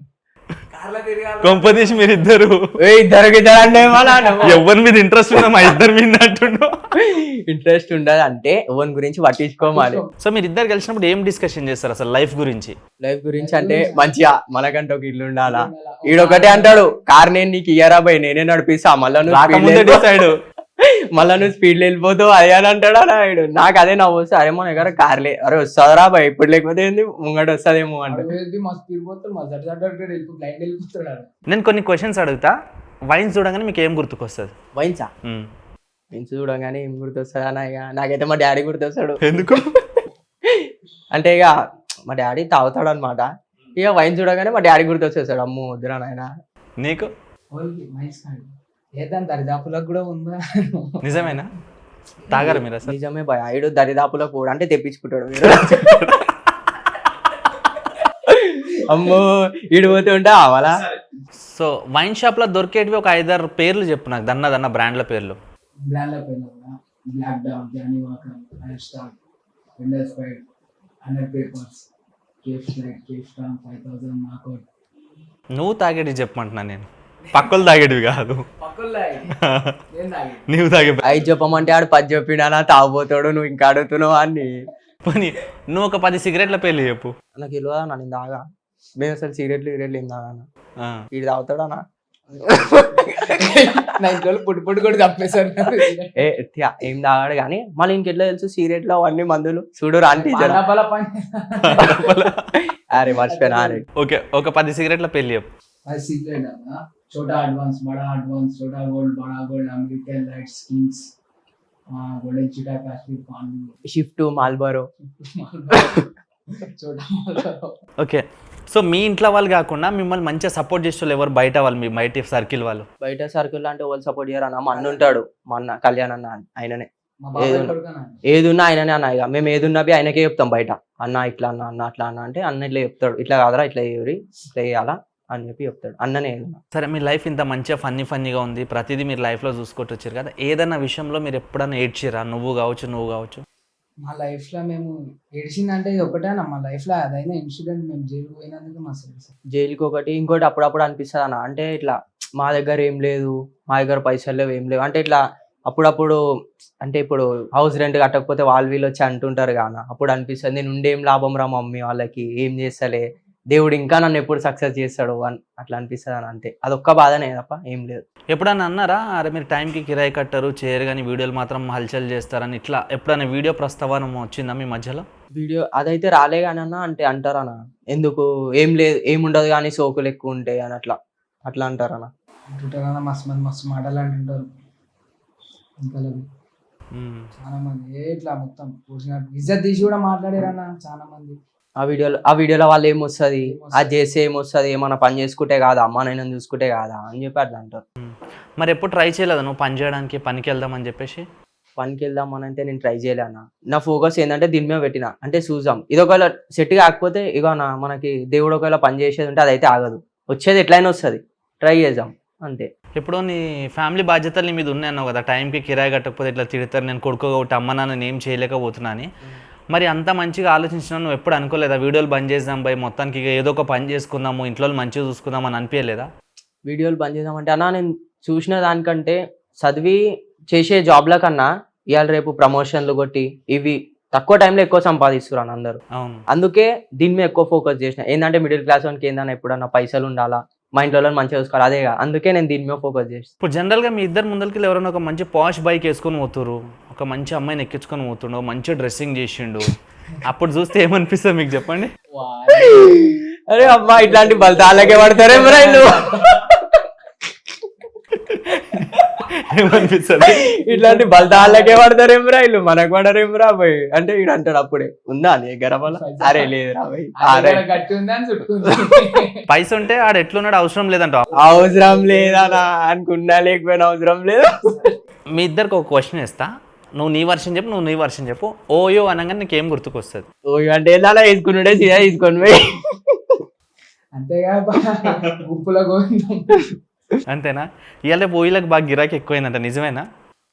కార్లో తిరగాలి. కొంపదీసి మీరు ఇద్దరు ఇద్దరు అంటే ఎవరి మీద ఇంట్రెస్ట్ ఉందా? మా ఇద్దరు మీద అంటుండో. ఇంట్రెస్ట్ ఉండదు అంటే ఎవరి గురించి పట్టించుకోవాలి. సో మీరు ఇద్దరు కలిసినప్పుడు ఏం డిస్కషన్ చేస్తారు అసలు లైఫ్ గురించి? లైఫ్ గురించి అంటే మంచిగా మనకంటే ఒక ఇల్లు ఉండాలా. ఈడొకటే అంటాడు కార్ నేను నీకు ఇయ్యరా పోయి నేనే నడిపిస్తా, మళ్ళా నువ్వు స్పీడ్ వెళ్ళిపోతావు అదే అని అంటాడు అన్నాడు. నాకు అదే నవ్వు వస్తే అరే మన దగ్గర కార్లే అరే వస్తుందిరా బాయ్ ఇప్పుడు లేకపోతే ఏంది ముంగట వస్తుందేమో అంటే. నేను కొన్ని క్వశ్చన్స్ అడుగుతా, వైన్స్ చూడగానే మీకు ఏం గుర్తుకొస్తుంది? వైన్సా? వైన్స్ చూడగానే ఏం గుర్తొస్తుంది అన్న? ఇక నాకైతే మా డాడీ గుర్తొస్తాడు. ఎందుకు అంటే ఇక మా డాడీ తాగుతాడు అనమాట. ఇక వైన్ చూడగానే మా డాడీ గుర్తొచ్చేస్తాడు. అమ్మో వద్దురా నాయన. నీకు? దరిదాపులకు కూడా ఉందా? నిజమేనా? తాగారు మీరు అసలు? నిజమే భయ. ఐడు దరిదాపులకు కూడా అంటే తెప్పించుకుంటాడు మీరు. అమ్మో ఈడు పోతూ ఉంటా అవాలా. సో వైన్ షాప్ లో దొరికేటివి ఒక 5-6 పేర్లు చెప్పు నాకు, దన్న బ్రాండ్ల పేర్లు. బ్లాక్ డాగ్, జానీ వాకర్, ఐర్ స్టార్, విండర్ స్పైడ్, 100 పేపర్స్, కేఫ్ స్లైడ్, కేఫ్ స్టామ్, 5000 నాకౌట్. నువ్వు తాగేటివి చెప్పమంటున్నా నేను, పక్కలు తాగేటివి కాదు. నువ్వు తాగే 5 చెప్పమంటే ఆడు 10 చెప్పిండా తాగుపోతాడు. నువ్వు ఇంకా అడుగుతున్నావు అని. పోనీ నువ్వు ఒక 10 సిగరెట్ల పేర్లు చెప్పు. నాకు తెలియదా నేను తాగా. మేము అసలు సిగరెట్లు ఏం తాగాను. వీడు తాగుతాడా? పుట్టు కూడా తప్పేశారు. ఏం తాగాడు కానీ మళ్ళీ ఇంకెట్లా తెలుసు సిగరెట్లు అవన్నీ మందులు చూడు రాంటి. అరే మర్చిపోయినా. అరే ఓకే, ఒక 10 సిగరెట్ల పేర్లు చెప్పు. छोटा एडवांस, बड़ा एडवांस, छोटा गोल्ड, बड़ा gold, American light, Kings, golden cheetah, Kashmir paan, shift, మాల్బరో, छोटा मालबरो. ఓకే, సో మీ ఇంట్లో వాళ్ళు కాకుండా మిమ్మల్ని మంచిగా సపోర్ట్ చేసే వాళ్ళు ఎవరు బయట వాళ్ళు, మీ బయట సర్కిల్ వాళ్ళు? బయట సర్కిల్ అంటే వాళ్ళు సపోర్ట్ చేయరు అన్న. మా అన్న ఉంటాడు, మా అన్న కళ్యాణ్ అన్న, ఆయననే ఏదున్నా ఆయననే అన్న. ఇక మేము ఏదున్నా ఆయనకే చెప్తాం బయట. అన్న ఇట్లా అన్న, అన్న అట్లా అన్న అంటే అన్న ఇట్లా చెప్తాడు, ఇట్లా కాదరా ఇట్లా చేయరు ఇట్లా చేయాలా అని చెప్పి చెప్తాడు అన్ననే. సరే, మీ లైఫ్ ఇంత మంచిగా ఫన్నీగా ఉంది, ప్రతిదీ మీరు లైఫ్లో చూసుకుంటూ వచ్చారు కదా, ఏదన్నా విషయంలో మీరు ఎప్పుడన్నా ఏడ్చిరా? నువ్వు కావచ్చు. మా లైఫ్లో మేము ఏడ్చిందంటే ఇది ఒకటేనా మా లైఫ్లో అదైనా ఇన్సిడెంట్. మేము జైలుకు పోయినందుకు మా జైలుకి ఒకటి, ఇంకోటి అప్పుడప్పుడు అనిపిస్తుంది అన్న. అంటే ఇట్లా మా దగ్గర ఏం లేదు, మా దగ్గర పైసలు లేవు, ఏం లేవు అంటే ఇట్లా అప్పుడప్పుడు. అంటే ఇప్పుడు హౌస్ రెంట్ కట్టకపోతే వాళ్ళు వీళ్ళు వచ్చి అంటుంటారు కానీ అప్పుడు అనిపిస్తుంది నేను ఉండేం లాభం రా మమ్మీ వాళ్ళకి, ఏం చేస్తలే, దేవుడు ఇంకా నన్ను ఎప్పుడు సక్సెస్ చేస్తాడు అని అట్లా అనిపిస్తుంది అని. అంతే, అదొక్క బాధనే తప్ప ఏం లేదు. ఎప్పుడన్నా అన్నారా అరే మీరు టైంకి కిరాయి కట్టరు, చేయరు కానీ వీడియోలు మాత్రం హల్చల్ చేస్తారని, ఇట్లా ఎప్పుడైనా వీడియో ప్రస్తావన వచ్చిందా మీ మధ్యలో? వీడియో అదైతే రాలే కానీ అన్న. అంటే అంటారన్న ఎందుకు ఏం లేదు ఏముండదు కానీ సోకులు ఎక్కువ ఉంటాయి అని అట్లా అంటారన్న. అంటుంటారన్న మస్తు మాటలు అంటుంటారు. ఇంకా చాలా మంది ఇట్లా మొత్తం ఇజ్జత్ తీసి కూడా మాట్లాడారన్న చాలా మంది. ఆ వీడియోలో వాళ్ళు ఏమొస్తుంది, అది చేస్తే ఏమొస్తుంది, ఏమన్నా పని చేసుకుంటే కాదా, అమ్మ నేను చూసుకుంటే కాదా అని చెప్పి అట్లా అంటారు. మరి ఎప్పుడు ట్రై చేయలేదు నువ్వు పని చేయడానికి, పనికి వెళ్దామని చెప్పేసి? పనికి వెళ్దామని అంటే నేను ట్రై చేయలేనా. నా ఫోకస్ ఏంటంటే దీని మీద పెట్టిన. అంటే చూసాం ఇది ఒకవేళ సెట్ కాకపోతే ఇక మనకి దేవుడు ఒకవేళ పని చేసేది ఉంటే అదైతే ఆగదు, వచ్చేది ఎట్లయినా వస్తుంది, ట్రై చేద్దాం అంతే. ఇప్పుడు నీ ఫ్యామిలీ బాధ్యతలు నీ మీద ఉన్నాయన్నావు కదా, టైంకి కిరాయి కట్టకపోతే ఇట్లా తిడతారు, నేను కొడుకు ఒకటి అమ్మ నాన్న ఏం చేయలేకపోతున్నా అని. మరి అంత మంచిగా ఆలోచించినా నువ్వు ఎప్పుడు అనుకోలేదా వీడియోలు బంద్ చేద్దాం బై మొత్తానికి ఇక ఏదో ఒక పని చేసుకుందాము ఇంట్లో మంచిగా చూసుకుందాం అని అనిపించలేదా? వీడియోలు బంద్ చేద్దామంటే అన్న నేను చూసిన దానికంటే చదివి చేసే జాబ్ల కన్నా ఇవాళ రేపు ప్రమోషన్లు కొట్టి ఇవి తక్కువ టైంలో ఎక్కువ సంపాదిస్తున్నారు అందరూ. అవును. అందుకే దీని మీద ఎక్కువ ఫోకస్ చేసిన. ఏంటంటే మిడిల్ క్లాస్ వానికి ఏందన్నా ఎప్పుడన్నా పైసలు ఉండాలా, మా ఇంట్లో మంచిగా చూసుకోవాలి, అదే అందుకే నేను దీని మీద ఫోకస్ చేసిన. ఇప్పుడు జనరల్గా మీ ఇద్దరు ముందరికి ఎవరైనా ఒక మంచి పాష్ బైక్ వేసుకొని పోతురు, ఒక మంచి అమ్మాయిని ఎక్కించుకొని పోతుండు, మంచి డ్రెస్సింగ్ చేసిండు, అప్పుడు చూస్తే ఏమనిపిస్తుంది మీకు చెప్పండి? అరే అమ్మా ఇట్లాంటి బలతాలకే పడతారే బ్రైలు, ఏమనిపిస్తుంది? ఇట్లాంటి బలతాలకే పడతారేం బ్రైలు, మనకు పడరేం రా పోయి అంటే ఇడు అంటాడు అప్పుడే ఉందా నీ గరబల, అరే లేదు రా పోయి గట్టి ఉందని చుట్టుకుంది. పైస ఉంటే ఆడు ఎట్లున్నాడు అవసరం లేదంట. అవసరం లేదా అనుకున్నా లేకపోయినా అవసరం లేదు. మీ ఇద్దరికి ఒక క్వశ్చన్ ఇస్తా, నువ్వు నీ వర్షన్ చెప్పు, నువ్వు నీ వర్షన్ చెప్పు. ఓయో అనగానే నీకేం గుర్తుకొస్తుంది? ఓయో అంటే ఏదైనా వేసుకున్నాడే సీదా తీసుకొని పోయి అంతేగా ఉప్పుల గోవిందం. అంతేనా? ఇవాళ ఓయిలకు బాగా గిరాకీ ఎక్కువైందంట, నిజమేనా?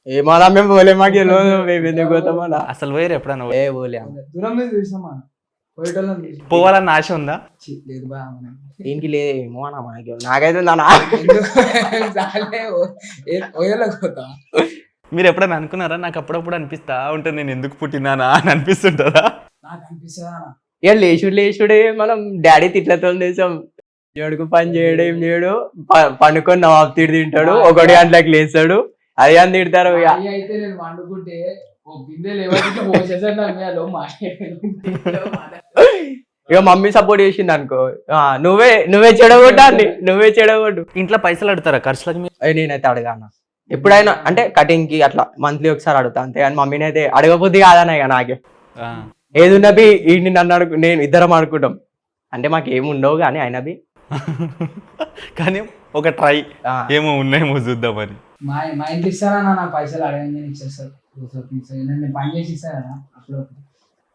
ఏమన్నా మేము పోలే, మాకు మేము ఎందుకు పోతామన్నా. అసలు వేరే ఎప్పుడన్నా ఏ పోలే దూరం మీద చూసామా పోయేటోళ్ళని చూసి. పోవాలన్న ఆశ ఉందా? లేదు బా దీనికి లేదేమో అన్న మనకి, నాకైతే పోయేలోకి పోతా. మీరు ఎప్పుడైనా అనుకున్నారా నాకు అప్పుడప్పుడు అనిపిస్తా ఉంటుంది నేను ఎందుకు పుట్టినానా అని అనిపిస్తుంటుందా? నాకు అనిపిస్తుందా ఇక లేచుడే మనం డాడీ తిట్లతో చేసాం, ఏడుకు పని చేయడం ఏం చేయడు, పండుకొని నవాబు తిడి తింటాడు, 1 గంటలకు లేస్తాడు, అది అని తిడతారు. అయితే నేను వండుకుంటే ఓ బిందెలు ఎవరికి పోసేసాడు ఇక మమ్మీ సపోర్ట్ చేసింది అనుకో, నువ్వే చెడగొట్టు. ఇంట్లో పైసలు అడుగుతారా ఖర్చులకు మీరు? నేనైతే అడగాను ఎప్పుడైనా, అంటే కటింగ్ కి అట్లా మంత్లీ ఒకసారి అడుగుతా అంతే, కానీ మమ్మీని అయితే అడగబుద్ధి కాదన్న ఇక నాకే. ఏది ఉన్నది ఈ నన్ను నేను ఇద్దరం అనుకుంటాం, అంటే మాకు ఏమి ఉండవు కానీ అయినది కానీ ఒక ట్రై ఏమో ఉన్నాయేమో చూద్దామని. మా ఇంట్లో ఇస్తారా నా పైసలు అడగని ఇచ్చేస్తారు, నేను పని చేసి ఇస్తారా అప్పుడు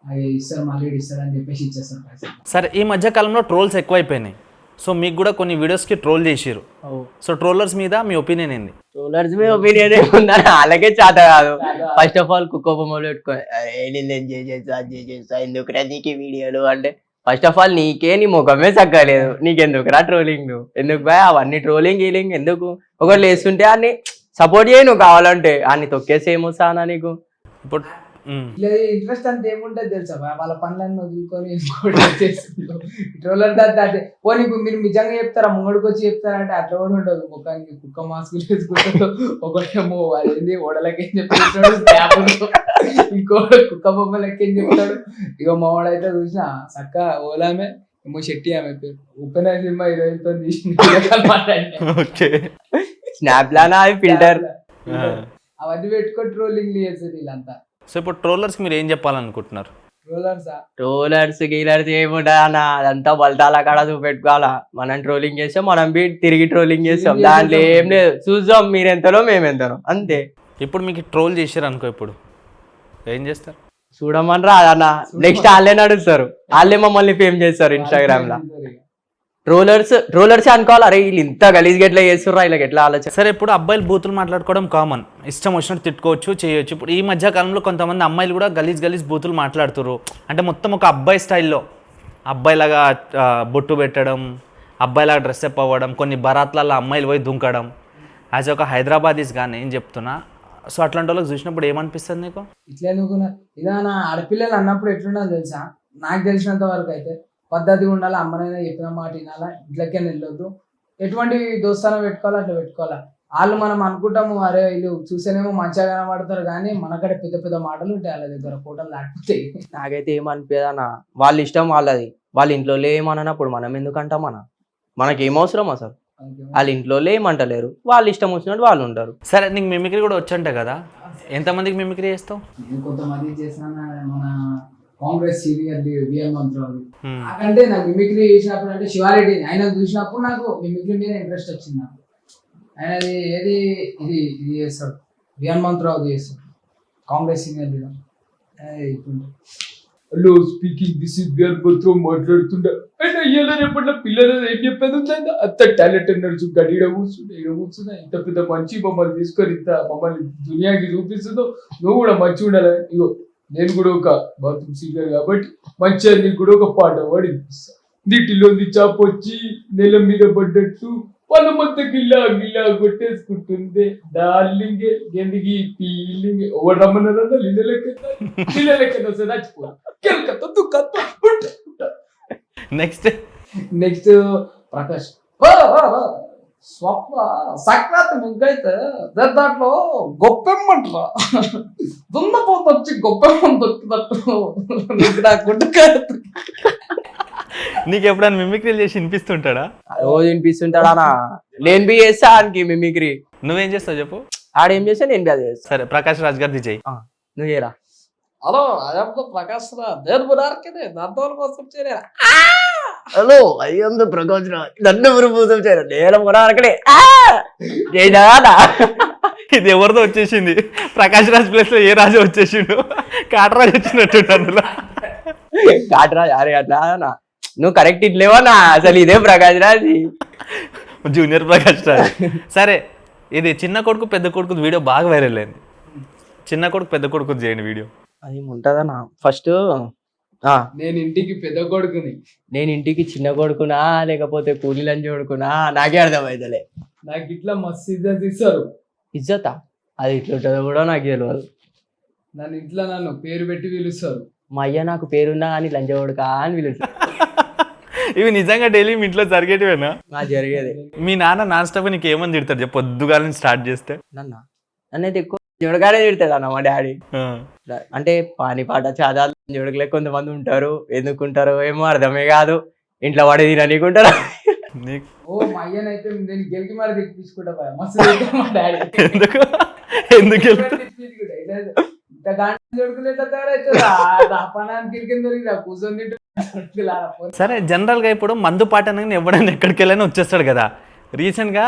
అవి ఇస్తారు, మళ్ళీ ఇస్తారు అని చెప్పేసి ఇచ్చేస్తారు పైసలు. సరే, ఈ మధ్య కాలంలో ట్రోల్స్ ఎక్కువైపోయినాయి, సో మీకు కూడా కొన్ని వీడియోస్కి ట్రోల్ చేసిరు, సో ట్రోలర్స్ మీద మీ ఒపీనియన్ ఏంది? ట్రోలర్స్ మీద ఒపీనియన్ ఏముందని అలాగే చేత కాదు. ఫస్ట్ ఆఫ్ ఆల్ కుక్క బొమ్మలు పెట్టుకొని చేసేస్తా ఎందుకు నీకు వీడియోలు అంటే, ఫస్ట్ ఆఫ్ ఆల్ నీకే నీ ముఖమే చక్కలేదు, నీకెందుకురా ట్రోలింగ్, ఎందుకు బాయ్ అవన్నీ ట్రోలింగ్ గీలింగ్ ఎందుకు? ఒకటి వేస్తుంటే అన్ని సపోర్ట్ చేయి, నువ్వు కావాలంటే అన్ని తొక్కేసి ఏమొస్తానా నీకు. ఇప్పుడు ఇంట్రెస్ట్ అంత ఏముంటది తెలుసా, వాళ్ళ పనులన్నీ వదులుకొని ట్రోలర్ దాటే పోనీ మీరు నిజంగా చెప్తారా, ముంగడికి వచ్చి చెప్తారంటే అట్లా కూడా ఉండదు. ముఖానికి కుక్క మాస్కులు వేసుకుంటారు, ఒకటేమో అదేంది ఓడలకేం చెప్తాడు, ఇంకోటి కుక్క బొమ్మలకేం చెప్తాడు. ఇక మావాడైతే చూసిన చక్క ఓలామే ఏమో శెట్టి ఆమె పేరు, ఉప్పెన సినిమా హీరోయిన్ తో స్నాప్ లానా ఫిల్టర్ అవన్నీ పెట్టుకొని ట్రోలింగ్ చేస్తారు వీళ్ళంతా. సో ఇప్పుడు ట్రోలర్స్ మీరు ఏం చెప్పాలనుకుంటున్నారు? ట్రోలర్స్ గీలర్స్ ఏముంటా అన్న, అదంతా బలతాల కాడ చూపెట్టుకోవాలా. మనం ట్రోలింగ్ చేస్తాం, మనం తిరిగి ట్రోలింగ్ చేస్తాం, దాంట్లో ఏం లేదు, చూద్దాం మీరెంతనో మేమెంతనో అంతే. ఇప్పుడు మీకు ట్రోల్ చేశారు అనుకో, ఇప్పుడు ఏం చేస్తారు? చూడమని రాదన్న, నెక్స్ట్ వాళ్ళే నడుస్తారు, వాళ్ళే మమ్మల్ని ఫేమ్ చేస్తారు ఇన్స్టాగ్రామ్ లో. ట్రోలర్స్ అనుకోవాలి, అరే వీళ్ళు ఇంత గలీజ్ ఎట్లా చేస్తుర్రా, ఇలా ఎట్లా ఆలోచన. సరే, ఇప్పుడు అబ్బాయిలు బూతులు మాట్లాడుకోవడం కామన్, ఇష్టం వచ్చినట్టు తిట్టుకోవచ్చు, చేయొచ్చు. ఇప్పుడు ఈ మధ్య కాలంలో కొంతమంది అమ్మాయిలు కూడా గలీజ్ బూతులు మాట్లాడుతున్నారు, అంటే మొత్తం ఒక అబ్బాయి స్టైల్లో, అబ్బాయిలాగా బొట్టు పెట్టడం, అబ్బాయిలాగా డ్రెస్ అప్ అవ్వడం, కొన్ని బరాత్లలో అమ్మాయిలు పోయి దుంకడం. యాజ్ ఒక హైదరాబాదీస్ కానీ ఏం చెప్తున్నా, సో అట్లాంటి వాళ్ళకి చూసినప్పుడు ఏమనిపిస్తుంది నీకు? ఇట్లా అనుకున్నా ఇదా నా ఆడపిల్లలు అన్నప్పుడు ఎట్లున్నా తెలుసా, నాకు తెలిసినంత వరకు అయితే పద్ధతిగా ఉండాలి, అమ్మనైనా చెప్పిన మాట వినాలా, ఇంట్లోకే వెళ్ళొద్దు, ఎటువంటి దోస్తానం పెట్టుకోవాలో అట్లా పెట్టుకోవాలా. వాళ్ళు మనం అనుకుంటాము అరే వీళ్ళు చూసేనేమో మంచిగా కనబడతారు, కానీ మనకడే పెద్ద పెద్ద మాటలు ఉంటాయి వాళ్ళ దగ్గర, ఫోటోలు లేకపోతే. నాకైతే ఏమనిపించదన్నా, వాళ్ళ ఇష్టం వాళ్ళది, వాళ్ళ ఇంట్లో ఏమన్నప్పుడు మనం ఎందుకంటాం, మనకేమవసరం అసలు, వాళ్ళ ఇంట్లో ఏమంటలేరు, వాళ్ళ ఇష్టం వచ్చినట్టు వాళ్ళు ఉంటారు. సరే, నీకు మిమిక్రీ కూడా వచ్చంటే కదా, ఎంతమందికి మిమిక్రీ చేస్తావు? నేను కొంతమంది చేసిన మన కాంగ్రెస్ సీనియర్ విఎల్ మంత్రాలు, నాకంటే నాకు మిమిక్రీ చేసినప్పుడు అంటే శివారెడ్డి ఆయన చూసినప్పుడు నాకు మిమిక్రీ మీద ఇంట్రెస్ట్ వచ్చింది. నాకు ఆయనది ఏది ఇది ఇది చేస్తాడు, విఎల్ మంత్రాలు చేస్తాడు, Congress senior leader. Hello speaking, this is VL మంత్రం మాట్లాడుతుండే, అంటే అయ్యేలా రేపట్లో పిల్లలు ఏం చెప్పేది ఉందంటే అంత టాలెంట్ నడుచు గడిడ కూర్చున్నా ఇంత పెద్ద మంచి మమ్మల్ని తీసుకొని ఇంత మమ్మల్ని దునియాకి చూపిస్తుందో, నువ్వు కూడా మంచిగా ఉండాలి, ఇగో నేను కూడా ఒక బాత్రూమ్ సింగర్ కాబట్టి మంచిగా నీకు కూడా ఒక పాట పాడిపిస్తా. నీటిలోంది చాప వచ్చి నెల మీద పడ్డట్టు వాళ్ళ మొత్తం గిల్లా గిల్లా కొట్టేసుకుంటుంది డార్లింగే ఎందుకు ఫీలింగ్ ఓ రమ్మన్నదా నీళ్ళ చచ్చిపో నెక్స్ట్ నెక్స్ట్ ప్రకాష్ స్వప్న సంక్రాంతి ముగ్గైతే దాంట్లో గొప్పెమ్మంటారా దున్నపోత వచ్చి గొప్పెమ్మని దొక్కుతట్టు నీకు ఎప్పుడైనా మిమిక్రీలు చేసి వినిపిస్తుంటాడా? రోజు వినిపిస్తుంటాడా? నేను బి చేస్తా ఆనికి మిమిక్రీ. నువ్వేం చేస్తావు చెప్పు. ఆడేం చేస్తా నేను బి అది చేస్తా. సరే ప్రకాష్ రాజ్ గారిది చెయ్యి. నువ్వు చేయరా. హలో అదంతా ప్రకాష్ రా నేను మురార్కే దంతోల కోసం చేరా. హలో అయ్యంత ప్రకాష్ రాజ్ నన్ను కోసం చేయరా నేను మురార్కడే. ఇది ఎవరిదో వచ్చేసింది. ప్రకాష్ రాజ్ ప్లేస్ లో ఏ రాజు వచ్చేసిండు? కాటరాజు వచ్చినట్టు అందులో. కాటరాజ్ అరే అట్లా నువ్వు కరెక్ట్ ఇట్లేవన్నా అసలు ఇదే ప్రకాష్ రాజ్ జూనియర్ ప్రకాష్ రాజ్. సరే ఇది చిన్న కొడుకు పెద్ద కొడుకు వీడియో బాగా వైరల్ అయింది. చిన్న కొడుకు పెద్ద కొడుకు చేయండి వీడియో. అది ఉంటుందన్నా. ఫస్ట్ నేను ఇంటికి పెద్ద కొడుకుని, నేను ఇంటికి చిన్న కొడుకునా లేకపోతే కూలీలని చూడుకున్నా నాకే అర్థమైతలే. నాకు ఇట్లా మస్తు ఇజ్జత్ ఇస్తారు. ఇజ్జతా? అది ఇట్లుంటుందో కూడా నాకు తెలియదు. నన్ను ఇంట్లో నన్ను పేరు పెట్టి పిలుస్తారు. మా అయ్య నాకు పేరున్నా కానీ లంచగొడుకా అని పిలుస్తారు. ఇవి నిజంగా డైలీ మీ ఇంట్లో జరిగేటివేనా? జరిగేది. మీ నాన్న నాన్ స్టాప్ నీకు ఏమని తిడతాడు చెప్పు పొద్దుగాల నుంచి స్టార్ట్ చేస్తే? నన్నైతే ఎక్కువ చూడగానే తిడతాడు అన్న మా డాడీ. అంటే పాని పాట చాదాలు చూడకలే కొంతమంది ఉంటారు, ఎందుకుంటారో ఏమో అర్థమే కాదు. ఇంట్లో వాడే తిననీకుంటారు. ఓ మా అయ్యనైతే నేను గెలికి మరి తెప్పించుకుంటా మస్తు మా డాడీ. ఎందుకు సరే జనరల్ గా ఇప్పుడు మందు పాట అనగానే ఎవడైనా ఎక్కడికి వెళ్ళని వచ్చేస్తాడు కదా. రీసెంట్ గా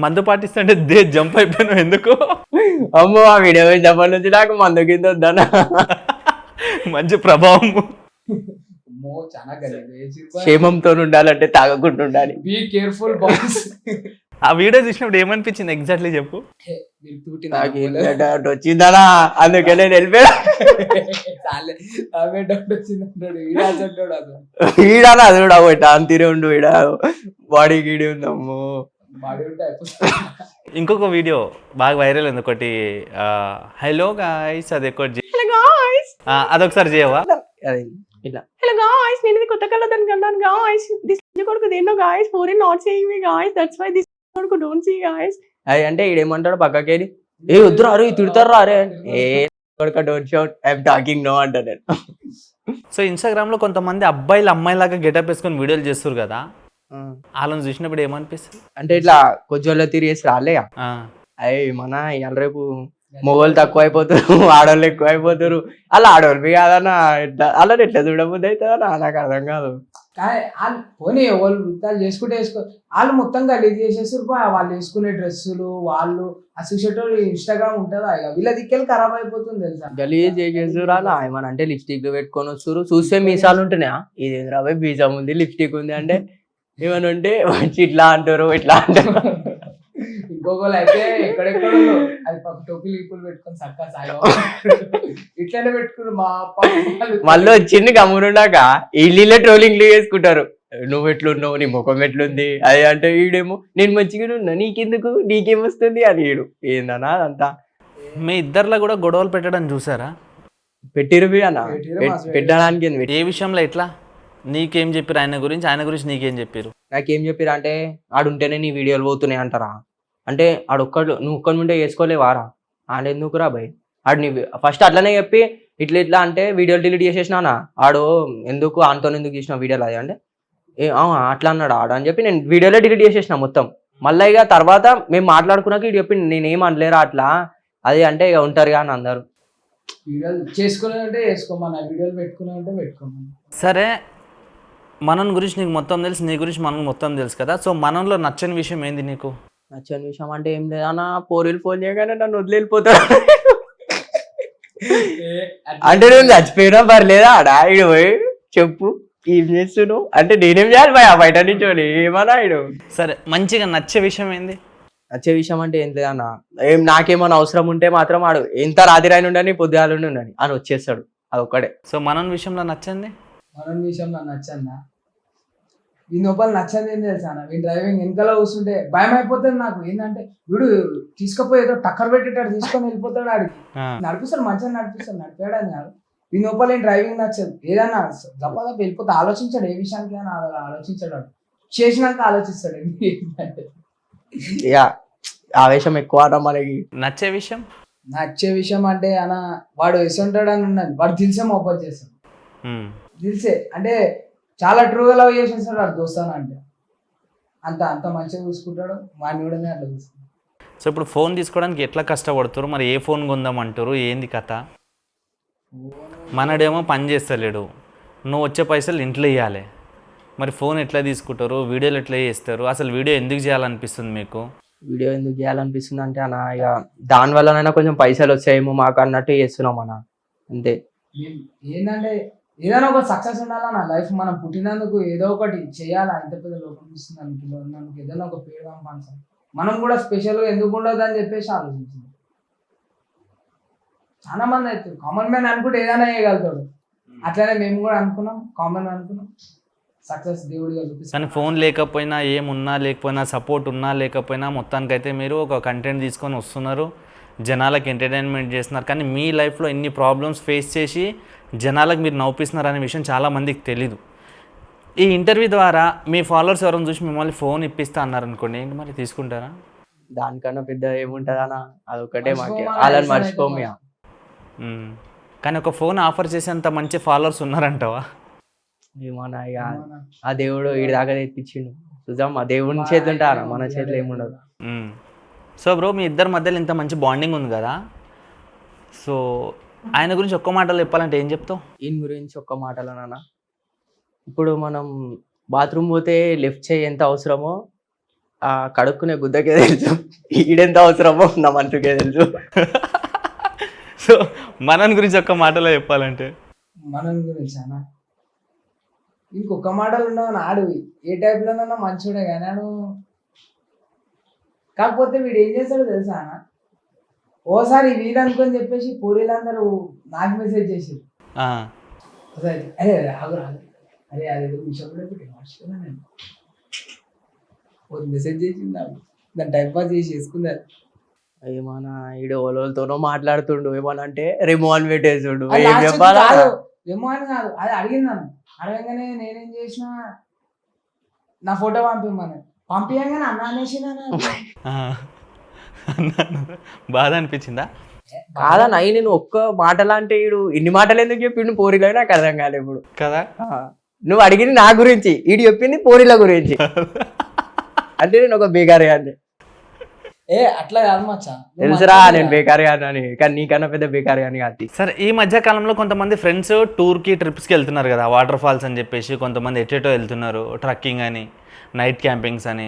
మందు పాటిస్తుంటే జంప్ అయిపోయాను ఎందుకు? అమ్మో ఆ వీడియో జంప్ నుంచి నాకు మందు కింద వద్దనా. మంచి ప్రభావం. క్షేమంతో ఉండాలంటే తాగకుండా ఉండాలి. Be careful boys. ఆ వీడియో చూసినప్పుడు ఏమనిపించింది ఎగ్జాక్ట్లీ చెప్పు. వచ్చిందనా అందుకే నేను వెళ్ళిపోయా. ఈడానా అది కూడా అంతీరే ఉండు ఈడ బాడీ గీడి ఉందమ్మో. ఇంకొక వీడియో బాగా వైరల్ ఉంది ఒకటి. హలో గాయ్స్ అది ఒకటి అదొకసారి చేయవా? ఇలా హలో గాయ్స్ నేను ఇది కొత్త కలర్ దానికి అన్నాను గాయ్స్ దిస్ కొడుకు దేన్నో guys foreign not saying me guys that's why this కొడుకు డోంట్ సీ గాయ్స్. అది అంటే ఈడేమంటాడు పక్కకేది ఏ వద్దురా అరే తిడతారు రా అరే ఏ కొడుకు don't shout I'm talking no అంటాడు నేను. సో ఇన్స్టాగ్రామ్ లో కొంతమంది అబ్బాయిలు అమ్మాయిలాగా గెటప్ వేసుకొని వీడియోలు చేస్తారు కదా, వాళ్ళని చూసినప్పుడు ఏమనిపిస్తుంది? అంటే ఇట్లా కొంచెం తిరిగేసి రాలే అయ్యి మన ఇవాళ రేపు మొగోళ్ళు తక్కువ అయిపోతారు, ఆడవాళ్ళు ఎక్కువ అయిపోతారు. అలా ఆడవాళ్ళు కాదన్నా ఎట్లా అలా ఎట్లా చూడబుద్ది అవుతుందా నాకు అర్థం కాదు. కానీ పోనీ వాళ్ళు వృత్తాలు చేసుకుంటే వేసుకో, వాళ్ళు మొత్తం గలీజ్ చేసేస్తారు. వాళ్ళు వేసుకునే డ్రెస్సులు వాళ్ళు అసోసియేట్ ఇన్స్టాగ్రామ్ ఉంటుందా ఇక వీళ్ళ దిక్కెళ్ళి ఖరాబ్ అయిపోతుంది తెలుసా. గలీజ్ చేసేస్తారు అలా ఏమన్నా అంటే లిప్స్టిక్ పెట్టుకొని వస్తారు. చూస్తే మీసాలు ఉంటున్నాయా ఇది రాబోయే బీజం ఉంది లిప్స్టిక్ ఉంది అంటే ఏమన్నా ఉంటే మంచి ఇట్లా అంటారు ఇట్లా అంటారు. ఇంకొకళ్ళు అయితే ఎక్కడెక్కడ అది టోపీలు ఈపులు పెట్టుకొని చక్కగా సాయం ఇట్లానే పెట్టుకున్నారు. మా మళ్ళీ వచ్చింది గమ్మునున్నాక ఇల్లు ట్రోలింగ్లు చేసుకుంటారు. నువ్వు ఎట్లున్నావు నీ ముఖం ఎట్లుంది అది అంటే ఈడేమో నేను మంచిగా ఉన్నా నీకెందుకు నీకేమొస్తుంది అని ఈడు ఏందన్నా అదంతా. మీ ఇద్దరిలో కూడా గొడవలు పెట్టడం చూసారా? పెట్టిరు అన్న పెట్టడానికి ఏ విషయంలో ఎట్లా? నీకేం చెప్పారు ఆయన గురించి నీకేం చెప్పారు? నాకేం చెప్పారు అంటే ఆడుంటేనే నీ వీడియోలు పోతున్నాయి అంటారా అంటే ఆడొక్కడు నువ్వు ఒక్కడి ఉంటే వేసుకోలేవారా ఆడు ఎందుకురా భయ్ ఆడు నీ ఫస్ట్ అట్లనే చెప్పి ఇట్లా ఇట్లా అంటే వీడియోలు డిలీట్ చేసేసినా ఆడు ఎందుకు ఆన్తో ఎందుకు తీసిన వీడియోలు అది అంటే అట్లా అన్నాడు ఆడు అని చెప్పి నేను వీడియోలో డిలీట్ చేసేసిన మొత్తం. మళ్ళీ ఇక తర్వాత మేము మాట్లాడుకున్నాక ఇటు చెప్పి నేనేం అనలేరా అట్లా అది అంటే ఇక ఉంటారుగా అని అందరు. వీడియోలు చేసుకున్నానంటే వేసుకోమన్నా వీడియోలు పెట్టుకున్నానంటే పెట్టుకోమన్నా. సరే మనం గురించి నీకు మొత్తం తెలుసు, నీ గురించి మనం మొత్తం తెలుసు కదా. సో మనంలో నచ్చని విషయం ఏంది నీకు? నచ్చని విషయం అంటే ఏం లేదన్నా పోరీలు ఫోన్ చేయగానే నన్ను వదిలి వెళ్ళిపోతాడు. అంటే నువ్వు చచ్చిపోయినా పర్లేదా ఆడాడు పోయి చెప్పు ఏం చేస్తున్నావు అంటే నేనేం చేయాలి భయ బయట నుంచి ఏమన్నా ఆడు. సరే మంచిగా నచ్చే విషయం ఏంది? నచ్చే విషయం అంటే ఏం లేదన్న, నాకేమైనా అవసరం ఉంటే మాత్రం వాడు ఎంత రాత్రి అయిన ఉండని పొద్దుగాల ఉండని అని వచ్చేస్తాడు, అది ఒక్కడే. సో మనం విషయంలో నచ్చండి. మనం విషయంలో నచ్చన్నా ఈ లోపల నచ్చంది ఏం తెలుసా అన్న, వీడు డ్రైవింగ్ వెనకాల కూర్చుంటే భయం అయిపోతుంది నాకు. ఏంటంటే వీడు తీసుకుపోయి ఏదో టక్కర్ పెట్టేటాడు తీసుకొని వెళ్ళిపోతాడు, ఆడికి నడిపిస్తాడు మంచిగా నడిపిస్తాడు, నడిపాడని కాదు. ఈ లోపల ఏం డ్రైవింగ్ నచ్చదు, ఏదన్నా గప్ప వెళ్ళిపోతే ఆలోచించాడు, ఏ విషయానికి అయినా ఆలోచించాడు, చేసినాక ఆలోచిస్తాడు. ఇక ఆవేశం ఎక్కువ అన్న మనకి. నచ్చే విషయం నచ్చే విషయం అంటే అన్న వాడు ఎసుంటాడు అని ఉన్నది, వాడు దిల్సే మొహబ్బత్ చేస్తాడు. దిల్సే అంటే చాలా ట్రూగా లవ్ చేసేస్తాడు వాడు దోస్తాను అంటే, అంత అంత మంచిగా చూసుకుంటాడు, వాడిని కూడా అట్లా చూసుకుంటాడు. సో ఇప్పుడు ఫోన్ తీసుకోవడానికి ఎట్లా కష్టపడుతారు మరి, ఏ ఫోన్ కొందామంటారు, ఏంది కథ? మనడేమో పని చేస్తలేడు, నువ్వు వచ్చే పైసలు ఇంట్లో ఇవ్వాలి, మరి ఫోన్ ఎట్లా తీసుకుంటారు, వీడియోలు ఎట్లా చేస్తారు, అసలు వీడియో ఎందుకు చేయాలనిపిస్తుంది మీకు? వీడియో ఎందుకు చేయాలనిపిస్తుంది అంటే అన్న, ఇక దానివల్లనైనా కొంచెం పైసలు వచ్చాయేమో మాకు అన్నట్టు చేస్తున్నాం అన్న, అంతే. ఏంటంటే ఏదైనా ఒక సక్సెస్ ఉండాలన్న లైఫ్, మనం పుట్టినందుకు ఏదో ఒకటి చేయాలా, ఇంత పెద్ద లోకం ఇస్తున్నందుకు ఏదైనా ఒక పేరు పంచాలి, మనం కూడా స్పెషల్గా ఎందుకు ఉండదు అని చెప్పేసి ఆలోచించింది. చాలా మంది అవుతుంది కామన్ మ్యాన్ అనుకుంటే ఏదైనా చేయగలుగుతాడు, అట్లనే మేము కూడా అనుకున్నాం, కామన్ అనుకున్నాం, సక్సెస్ దేవుడిగా చూపిస్తాం. కానీ ఫోన్ లేకపోయినా, ఏమున్నా లేకపోయినా, సపోర్ట్ ఉన్నా లేకపోయినా, మొత్తానికైతే మీరు ఒక కంటెంట్ తీసుకొని వస్తున్నారు, జనాలకు ఎంటర్టైన్మెంట్ చేస్తున్నారు. కానీ మీ లైఫ్లో ఎన్ని ప్రాబ్లమ్స్ ఫేస్ చేసి జనాలకు మీరు నవ్విస్తున్నారు అనే విషయం చాలామందికి తెలీదు. ఈ ఇంటర్వ్యూ ద్వారా మీ ఫాలోవర్స్ ఎవరైనా చూసి మిమ్మల్ని ఫోన్ ఇప్పిస్తా అన్నారనుకోండి, ఏంటి మరి తీసుకుంటారా? దానికన్నా పెద్ద ఏముంటుంది అన్న, అదొకటే మాకు, వాళ్ళని మర్చిపోము. కానీ ఒక ఫోన్ ఆఫర్ చేసేంత మంచి ఫాలోవర్స్ ఉన్నారంటావా? ఏమన్నా ఇక ఆ దేవుడు వీడి దాకా తెప్పించిండు, చూద్దాం, ఆ దేవుడిని చేతి ఉంటారా, మన చేతిలో ఏముండదు. సో బ్రో, మీ ఇద్దరి మధ్యలో ఇంత మంచి బాండింగ్ ఉంది కదా, సో ఆయన గురించి ఒక్క మాటలో చెప్పాలంటే ఏం చెప్తావు? ఈయన గురించి ఒక్క మాటలో నాన్న, ఇప్పుడు మనం బాత్రూమ్ పోతే లెఫ్ట్ చేయి ఎంత అవసరమో ఆ కడుక్కునే గుద్దకే తెలుసు, ఈడెంత అవసరమో నా మనసుకే తెలుసు. సో మనన్ గురించి ఒక్క మాటలో చెప్పాలంటే? మనం గురించి అన్న ఇంకొక మాటలు ఉండవు, ఆడు ఏ టైప్లోనన్నా మంచోడే కానీ ఆడు, కాకపోతే వీడు ఏం చేస్తాడో తెలుసా అన్న, ఓసారి వీడు అనుకొని చెప్పేసి పూరీలందరూ నాకు మెసేజ్ చేసారు, అరే రాగు రాదు, అరే అదేదో విషయం కూడా పెట్టి మర్చిపోయినా నేను, మెసేజ్ చేసింది నాకు, దాన్ని టైం పాస్ చేసి చేసుకున్నారు. ఏమన్నా ఈడు ఓలోలతోనో మాట్లాడుతుండు, ఏమన్నా అంటే రిమో అని పెట్టేసుడు, ఏం చెప్పాలా? రిమో అని కాదు, అది అడిగిందాను, అడగగానే నేనేం చేసినా నా ఫోటో పంపించగానే అన్న అనేసినా, బాధ అనిపించిందా? కాదన్న, నేను ఒక్క మాటలా అంటే ఈడు ఇన్ని మాటలు ఎందుకు చెప్పిండు పోరిలో నాకు అర్థం కాలేదు ఇప్పుడు కదా. నువ్వు అడిగింది నా గురించి, ఈడు చెప్పింది పోరిల గురించి, అంటే నేను ఒక బేకారి అని. అట్లా కాదు మచ్చా, తెలుసురా నేను బేకారి అని, కానీ నీకన్నా పెద్ద బేకారి అని కాదు. సరే, ఈ మధ్య కాలంలో కొంతమంది ఫ్రెండ్స్ టూర్కి ట్రిప్స్కి వెళ్తున్నారు కదా, వాటర్ ఫాల్స్ అని చెప్పేసి, కొంతమంది ఎటేటో వెళ్తున్నారు, ట్రక్కింగ్ అని, నైట్ క్యాంపింగ్స్ అని,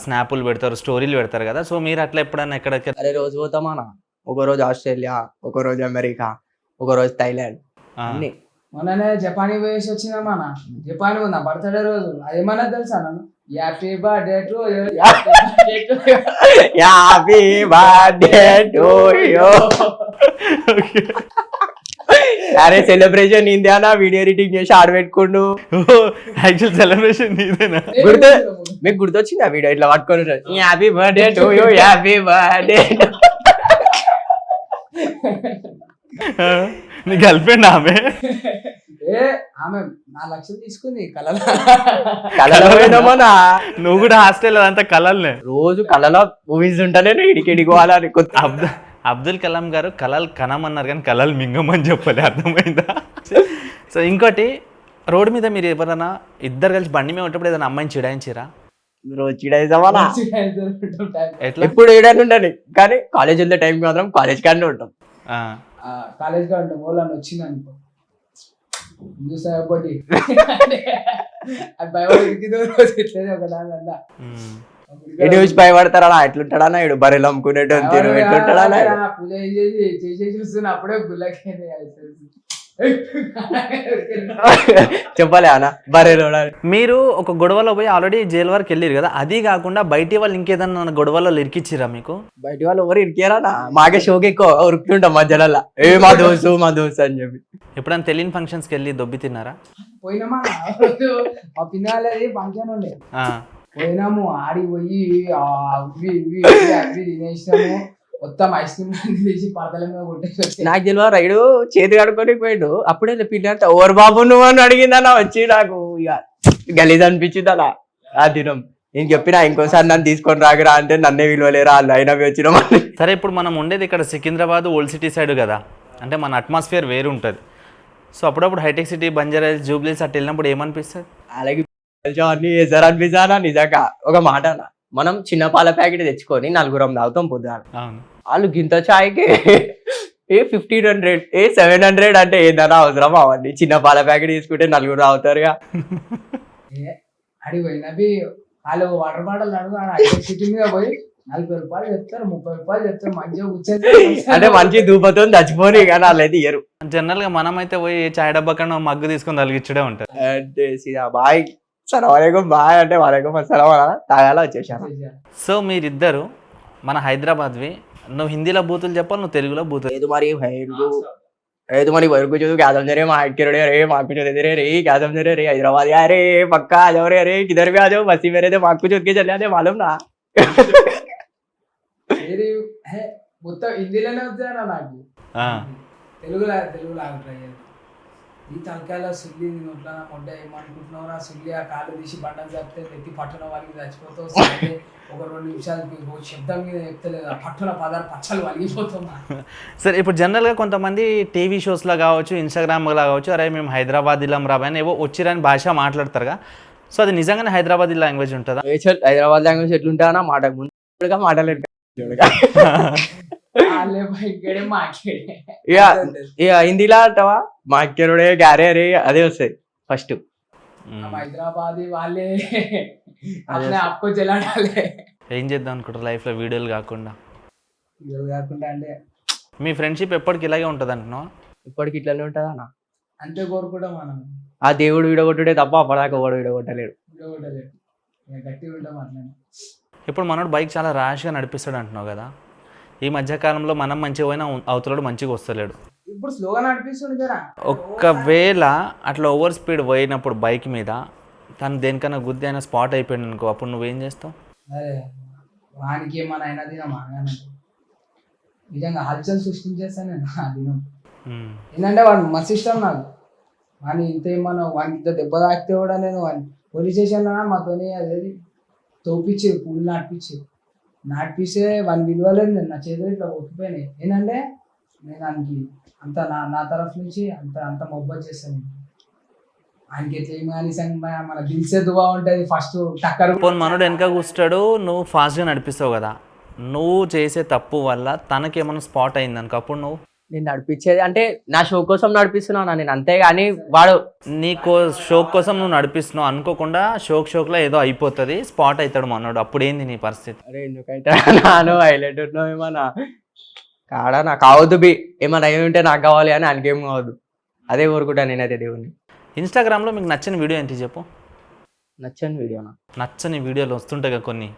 స్నాపులు పెడతారు, స్టోరీలు పెడతారు కదా. సో మీరు అట్లా ఎప్పుడన్నా ఎక్కడికి? అరే రోజు పోతామానా, ఒక రోజు ఆస్ట్రేలియా, ఒక రోజు అమెరికా, ఒక రోజు థైలాండ్, అన్ని. మొన్ననే జపాన్ పోయేసి వచ్చిందమ్మా, జపాన్ నా బర్త్డే రోజు, అదేమన్నా తెలుసా నన్ను, happy birthday to you, happy birthday to you. అరే సెలబ్రేషన్ ఇండియానా, వీడియో ఎడిటింగ్ చేసి ఆడబెట్టుకుండు. యాక్చువల్ సెలబ్రేషన్ నీదేనా? మీకు గుర్తొచ్చింది ఆ వీడియో ఇట్లా పట్టుకొని, happy birthday to you, happy birthday. నీ గర్ల్ ఫ్రెండ్ ఆమె? ఆమె 4 లక్షలు తీసుకుంది కళలో. నువ్వు కూడా హాస్టల్ అదంతా కళలనే, రోజు కళలో మూవీస్ ఉంటానే ఇడికెడికోవాలని. అబ్దుల్ కలాం గారు కళలు కనమన్నారు కానీ కళలు మింగమని చెప్పలే, అర్థమైందా? సో ఇంకోటి, రోడ్డు మీద మీరు ఎవరైనా ఇద్దరు కలిసి బండి మీద ఉన్నప్పుడు ఏదైనా అమ్మాయిని చిడాయించిరా? రోజు చిడాయిస్తామా? ఎప్పుడు ఏడైనా ఉండండి, కానీ కాలేజ్ వెళ్తే టైంకి మాత్రం కాలేజ్ కాడనే ఉంటాం. కాలేజ్ గా ఉంటాం, వాళ్ళని వచ్చింది అనుకో చూసాబట్టి చూసి భయపడతారా, ఎట్లుంటాడా ఇడు బర్రెలు అమ్ముకునేటో ఎట్లుంటాడా? పూజ చేసేసి చూస్తున్నా అప్పుడే గుళ్ళకి చెప్పలే అన్న బరేలోడా మీరు ఒక గొడవలో పోయి ఆల్రెడీ జైలు వరకు వెళ్ళారు కదా, అది కాకుండా బయటి వాళ్ళు ఇంకేదన్నా గొడవలో ఇరికిచ్చిరా మీకు? బయట వాళ్ళు ఎవరు ఇరికేరా మాకే షోకి ఎక్కువ ఉరుకుతుంటాం మధ్యలో మా దోస్తు అని చెప్పి. ఎప్పుడైనా తెలియని ఫంక్షన్స్కి వెళ్ళి దొబ్బి తిన్నారా? పోయినామా మా పిన్నాలది ఫంక్షన్ ఉండే, ఆ, పోయినాము ఆడి పోయి అవి ఇవి ఇవి అవి తినేసినాము, మొత్తం ఐస్ క్రీమ్ తీసి పడతల మీద కొట్టేసి నాకు తెలియదు రైడు చేతి కడుక్కొని పోయాడు. అప్పుడే పిల్లంటే ఓవర్ బాబు నువ్వు అని అడిగిందన్న వచ్చి, నాకు ఇక గలీజ్ అనిపించింది అలా ఆ దినం. నేను చెప్పినా ఇంకోసారి నన్ను తీసుకొని రాగరా అంటే నన్నే విలువలేరా వాళ్ళు అయినా వచ్చినాం. సరే ఇప్పుడు మనం ఉండేది ఇక్కడ సికింద్రాబాద్ ఓల్డ్ సిటీ సైడ్ కదా, అంటే మన అట్మాస్ఫియర్ వేరు ఉంటుంది. సో అప్పుడప్పుడు హైటెక్ సిటీ, బంజారాహిల్స్, జూబ్లీస్ అట్లా వెళ్ళినప్పుడు ఏమనిపిస్తుంది? అలాగే అన్ని చేశారు అనిపిస్తానా నిజంగా. ఒక మాట అన్న, మనం చిన్న పాల ప్యాకెట్ తెచ్చుకొని నలుగురం తాగుతాం పొద్దున. అవును, వాళ్ళు గింత ఛాయ్కి ఏ 1500 ఏ 700 అంటే ఏందన్నా అవసరం అవన్నీ. చిన్న పాల ప్యాకెట్ తీసుకుంటే నలుగురు తాగుతారుగా. అడిగి పోయినవి వాళ్ళు వాటర్ బాటిల్ అడుగు సిటీ మీద పోయి 40 రూపాయలు చెప్తారు, 30 రూపాయలు చెప్తారు, మంచిగా కూర్చొని అంటే మంచి దూపతో చచ్చిపోయి కానీ వాళ్ళైతే ఇయ్యరు. జనరల్గా మనమైతే పోయి చాయ్ డబ్బా కన్నా మగ్గు తీసుకొని తలిగిచ్చడే ఉంటుంది. అంటే బాయ్ సరే వాలేకం బాయ్ అంటే వాలేకం అసలు తాగాల వచ్చేసాను. సో మీరిద్దరు మన హైదరాబాద్వి, నువ్వు హిందీలో బూతులు చెప్పాలి, నువ్వు తెలుగులో బూతులు. ఏదో మరి है तुम्हारी वर्क को जो क्या समझ रहे मार्ट के रे रे मार्ट को जो दे रे क्या समझ रहे रे हैदराबाद यार रे पक्का आ जाओ रे अरे किधर भी आ जाओ बस्ती मेरे थे मार्ट को जो के चले आते मालूम ना. మొత్తం హిందీలోనే వచ్చారా నాకు, తెలుగులో ట్రై చేయాలి. ఈ తలకాయలో సుల్లి నోట్ల మొడ్డ ఏమనుకుంటున్నావురా, సుల్లి ఆ కాళ్ళు తీసి బండలు చెప్తే నెత్తి పట్టున వాళ్ళకి చచ్చిపోతావు. ఒక 2 నిమిషాలకి శబ్దం మీద చెప్తలేదు, పట్టున పదాలు పచ్చలు వలిగిపోతున్నా. సరే ఇప్పుడు జనరల్గా కొంతమంది టీవీ షోస్లో కావచ్చు, ఇన్స్టాగ్రామ్లో కావచ్చు, అరే మేము హైదరాబాద్ ఇల్లం రాబాయని ఏవో వచ్చిరని భాష మాట్లాడతారుగా. సో అది నిజంగానే హైదరాబాద్ లాంగ్వేజ్ ఉంటుందా? హైదరాబాద్ లాంగ్వేజ్ ఎట్లుంటా మాటకు ముందుగా మాటలేదు హిందీలో అంటావా మాకేరుడే గారే అరే అదే వస్తాయి ఫస్ట్. హైదరాబాద్ వాళ్ళే ఆప్కో చెల్లాడాలే. ఏం చేద్దాం అనుకుంటారు లైఫ్లో వీడియోలు కాకుండా? అంటే మీ ఫ్రెండ్షిప్ ఎప్పటికి ఇలాగే ఉంటుంది అంటున్నావు? ఇప్పటికి ఇట్లానే ఉంటుందా అన్న? అంతే కోరుకుంటాం మనం. ఆ దేవుడు విడగొట్టుడే తప్ప అప్పటిదాకా ఎవడు విడగొట్టలేడు. గట్టిగా ఉంటాం అట్లా. ఇప్పుడు మనోడు బైక్ చాలా ర్యాష్గా నడిపిస్తాడు అంటున్నావు కదా, ఈ మధ్యకాలంలో మనం మంచిగా పోయినా అవతలడు మంచిగా వస్తలేడు. ఇప్పుడు స్లోగా నడిపిస్తుంది కదా. ఒకవేళ అట్లా ఓవర్ స్పీడ్ పోయినప్పుడు బైక్ మీద తను దేనికన్నా గుద్ది అయినా స్పాట్ అయిపోయాడు అనుకో, అప్పుడు నువ్వేం చేస్తావు? అరే వానికి ఏమన్నా అయినా దినం నిజంగా హల్చల్ సృష్టించేస్తాను నేను ఆ దినం. ఏంటంటే వాడు మస్తు ఇష్టం నాకు. వాడిని ఇంత ఏమన్నా వానికి ఇంత దెబ్బ తాకితే కూడా నేను వాడిని పోలీస్ స్టేషన్లో మాతోనే అదేది తోపించి పూలు నాటిపిస్తే వాడిని విలువలేదు. నేను నా చేతులు ఇట్లా ఒప్పిపోయినాయి. ఏంటంటే నేను దానికి అంత నా తరఫు నుంచి అంత మొబ్బత్ చేస్తాను. ఆయనకి ఎట్లా ఏం కానీ మన దిల్సే దువా ఉంటుంది ఫస్ట్ టక్కర్. మనోడు వెనక కూర్చుంటాడు, నువ్వు ఫాస్ట్గా నడిపిస్తావు కదా, నువ్వు చేసే తప్పు వల్ల తనకేమన్నా స్పాట్ అయింది అనుకో, అప్పుడు నువ్వు? నేను నడిపించేది అంటే నా షో కోసం నడిపిస్తున్నాను నేను, అంతేగాని వాడు నీకో షోక్ కోసం నువ్వు నడిపిస్తున్నావు అనుకోకుండా షోక్లో ఏదో అయిపోతుంది, స్పాట్ అవుతాడు మనోడు, అప్పుడు ఏంది నీ పరిస్థితి? అరే ఎందుకైతే నాను హైలైట్ ఉన్నావు ఏమన్నా కాడా నాకు కావద్దు బి ఏమన్నా అయి ఉంటే నాకు కావాలి అని ఆయనకేం కావద్దు. అదే కోరుకుంటాను నేనైతే దేవుడిని. ఇన్స్టాగ్రామ్లో మీకు నచ్చిన వీడియో ఏంటి చెప్పు? నచ్చని వీడియోనా? నచ్చని వీడియోలు వస్తుంటాయి కదా కొన్ని.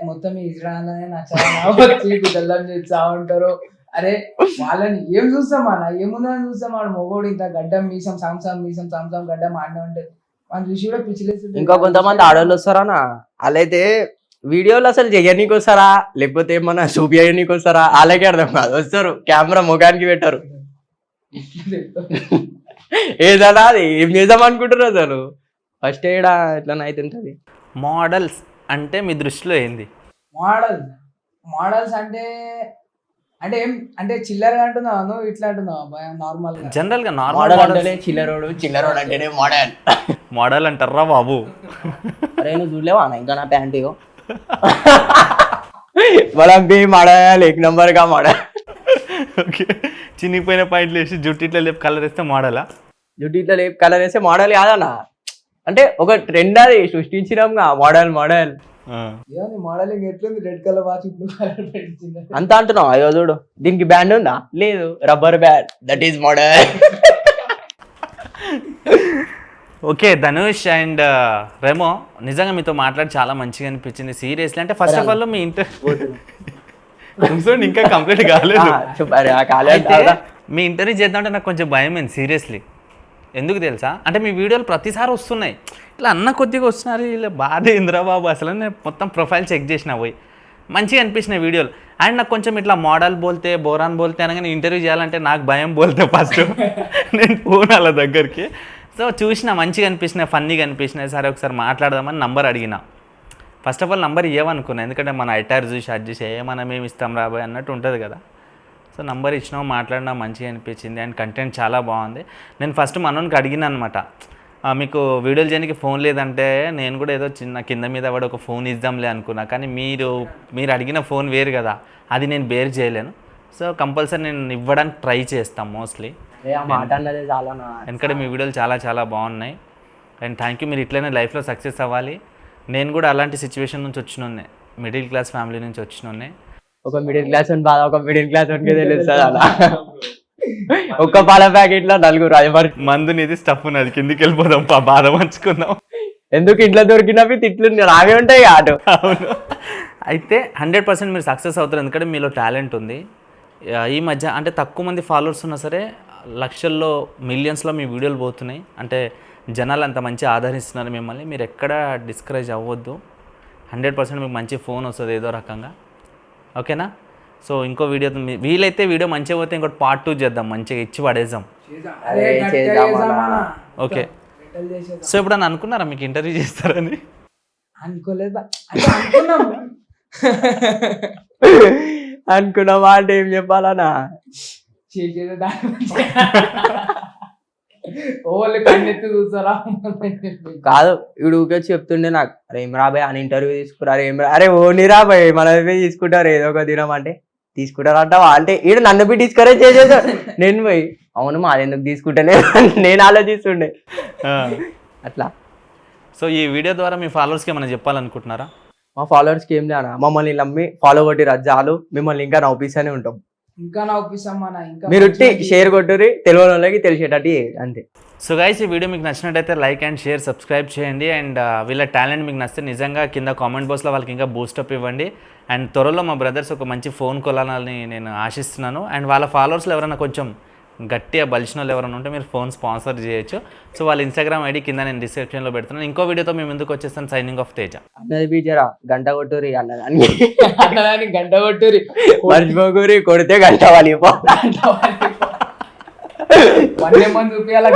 మొత్తం ఇజ్రాయల్లోనే నచ్చాలి చేస్తా ఉంటారు. అరే వాళ్ళని ఏం చూస్తామన్నా, ఏముందని చూస్తాం. వాడు మొగోడు ఇంత గడ్డం మీసం సాంసం గడ్డం ఆడనే ఉంటుంది, వాళ్ళు చూసి కూడా పిచ్చిలేస్తుంది. ఇంకా కొంతమంది ఆడవాళ్ళు వస్తారా వాళ్ళైతే వీడియోలు అసలు చేయనీకి వస్తారా లేకపోతే ఏమన్నా చూపించనీకి వస్తారా వాళ్ళకే అర్థం కాదు. వస్తారు కెమెరా ముఖానికి పెట్టారు, ఏదన్నా అది ఏం చేద్దాం అనుకుంటారు అసలు. ఫస్ట్ ఏడా ఎట్లనైతే ఉంటుంది. మోడల్స్ అంటే మీ దృష్టిలో ఏంది? మోడల్స్ అంటే అంటే ఏం అంటే చిల్లరగా అంటున్నావు నువ్వు, ఇట్లా అంటున్నావు నార్మల్ జనరల్ గా? మోడల్ అంటేనే చిల్లరోడు అంటేనే మోడల్. మోడల్ అంటారా బాబు? అరే నువ్వు చూడలేవా ఇంకా నా ప్యాంట్ మనం బి మోడల్ ఏక్ నంబర్ గా మోడల్. ఓకే, చినిగిపోయిన పాయింట్లు వేసి జుట్టు ఇట్లా లేపు కలర్ వేస్తే మోడలా? జుట్టు ఇట్లా లేపు కలర్ వేస్తే మోడల్ కాదన్నా, అంటే ఒక ట్రెండ్ అది సృష్టించినాంగా మోడల్. మోడలింగ్ ఎట్లుంది, red colour watch blue colour పెట్టింది. అంత అంటున్నావు. అయ్యో చూడు దీనికి బ్యాండ్ ఉందా? లేదు, rubber band, that is model. Okay Dhanush and Remo, నిజంగా మీతో మాట్లాడి చాలా మంచిగా అనిపించింది సీరియస్లీ. అంటే first of all me interview ఇంకా కంప్లీట్ కాలేదు. అయితే మీ ఇంటర్వ్యూ చేద్దామంటే నాకు కొంచెం భయమైంది సీరియస్లీ. ఎందుకు తెలుసా, అంటే మీ వీడియోలు ప్రతిసారి వస్తున్నాయి, ఇలా అన్న కొద్దిగా వస్తున్నారు, ఇలా బాధ ఇంద్రబాబు అసలు. నేను మొత్తం ప్రొఫైల్ చెక్ చేసిన పోయి, మంచిగా అనిపించినాయి వీడియోలు. అండ్ నాకు కొంచెం ఇట్లా మోడల్ బోల్తే బోరాన్ బోల్తే అనగానే ఇంటర్వ్యూ చేయాలంటే నాకు భయం బోల్తే ఫస్ట్ నేను పోను వాళ్ళ దగ్గరికి. సో చూసిన మంచిగా అనిపించినాయి, ఫన్నీగా అనిపించినాయి. సరే ఒకసారి మాట్లాడదామని నంబర్ అడిగిన. ఫస్ట్ ఆఫ్ ఆల్ నంబర్ ఇవ్వమనుకున్నాను, ఎందుకంటే మన అటైర్ చూసి అది చూసి మనం ఏమి ఇస్తాం రాబోయే అన్నట్టు ఉంటుంది కదా. సో నంబర్ ఇచ్చినావు, మాట్లాడినా మంచిగా అనిపించింది. అండ్ కంటెంట్ చాలా బాగుంది. నేను ఫస్ట్ మనోనికి అడిగిన అనమాట, మీకు వీడియోలు చేయడానికి ఫోన్ లేదంటే నేను కూడా ఏదో చిన్న కింద మీద పడి ఒక ఫోన్ ఇద్దాంలే అనుకున్నా. కానీ మీరు అడిగిన ఫోన్ వేరు కదా, అది నేను బేర్ చేయలేను. సో కంపల్సరీ నేను ఇవ్వడానికి ట్రై చేస్తాను మోస్ట్లీ. ఎందుకంటే మీ వీడియోలు చాలా చాలా బాగున్నాయి. And thank you. మీరు ఇట్లనే లైఫ్లో సక్సెస్ అవ్వాలి. నేను కూడా అలాంటి సిచ్యువేషన్ నుంచి వచ్చినోన్నే, మిడిల్ క్లాస్ ఫ్యామిలీ నుంచి వచ్చినోన్నే. ఒక మిడిల్ క్లాస్ బాధ ఒక మిడిల్ క్లాస్ తెలుస్తుంది అలా. ఒక్క పాల ప్యాకెట్ లో 4 అది మందు నీది స్టఫ్ ఉన్నది, కిందికి వెళ్ళిపోదాం, బాధ పంచుకుందాం. ఎందుకు ఇంట్లో దొరికినవి తిట్లు నావే ఉంటాయి ఆటో. అవును. అయితే 100% మీరు సక్సెస్ అవుతారు, ఎందుకంటే మీలో టాలెంట్ ఉంది. ఈ మధ్య అంటే తక్కువ మంది ఫాలోవర్స్ ఉన్నా సరే లక్షల్లో మిలియన్స్లో మీ వీడియోలు పోతున్నాయి. అంటే జనాలు అంత మంచి ఆదరిస్తున్నారు మిమ్మల్ని. మీరు ఎక్కడ డిస్కరేజ్ అవ్వద్దు. 100% మీకు మంచి ఫోన్ వస్తుంది ఏదో రకంగా. ఓకేనా? సో ఇంకో వీడియో వీలైతే వీడియో మంచిగా పోతే ఇంకోటి పార్ట్ 2 చేద్దాం, మంచిగా ఇచ్చి పడేద్దాం. ఓకే. సో ఇప్పుడు అని అనుకున్నారా మీకు ఇంటర్వ్యూ చేస్తారని? అనుకోలేదు, అనుకున్నావా అంటే ఏం చెప్పాలనా, కాదు ఇప్పుడు ఊకే చెప్తుండే నాకు, అరే ఏం రాబాయ్ అని ఇంటర్వ్యూ తీసుకురా, అరే ఓని రాబాయ్ మన తీసుకుంటారు ఏదో ఒక దినం అంటే తీసుకుంటారంటావా అంటే ఈడు నన్ను పోయి డిస్కరేజ్ చేసేసాడు. నేను పోయి అవును మాది ఎందుకు తీసుకుంటలేదు నేను ఆలోచిస్తుండే అట్లా. సో ఈ వీడియో ద్వారా మీ ఫాలోవర్స్కి ఏమైనా చెప్పాలనుకుంటున్నారా? మా ఫాలోవర్స్కి ఏం లేనా, మమ్మల్ని నమ్మి ఫాలో కొట్టి రజ్జాలు, మిమ్మల్ని ఇంకా నవ్వుపిస్తూనే ఉంటాం. ఇంకా నవ్వుపిస్తామన్నా, మీరు షేర్ కొట్టుర్రి, తెలియని వాళ్ళకి తెలిసేటట్టు అంతే. సో గైస్, ఈ వీడియో మీకు నచ్చినట్టయితే లైక్ అండ్ షేర్, సబ్స్క్రైబ్ చేయండి. అండ్ వీళ్ళ టాలెంట్ మీకు నచ్చితే నిజంగా కింద కామెంట్ బాక్స్లో వాళ్ళకి ఇంకా బూస్టప్ ఇవ్వండి. అండ్ త్వరలో మా బ్రదర్స్ ఒక మంచి ఫోన్ కొనాలని నేను ఆశిస్తున్నాను. అండ్ వాళ్ళ ఫాలోవర్స్లో ఎవరైనా కొంచెం గట్టిగా బలిసిన వాళ్ళు ఎవరైనా ఉంటే మీరు ఫోన్ స్పాన్సర్ చేయొచ్చు. సో వాళ్ళ ఇన్స్టాగ్రామ్ ఐడి కింద నేను డిస్క్రిప్షన్లో పెడుతున్నాను. ఇంకో వీడియోతో మేము ముందుకు వచ్చేస్తాను. Signing off Teja. అన్నది బీజరా గంట కొట్టురి అన్నదాన్ని గంట కొట్టురి మర్చిపోకూరి, కొడితే గంట వాలిపో. 1 మంది చూపించాలి.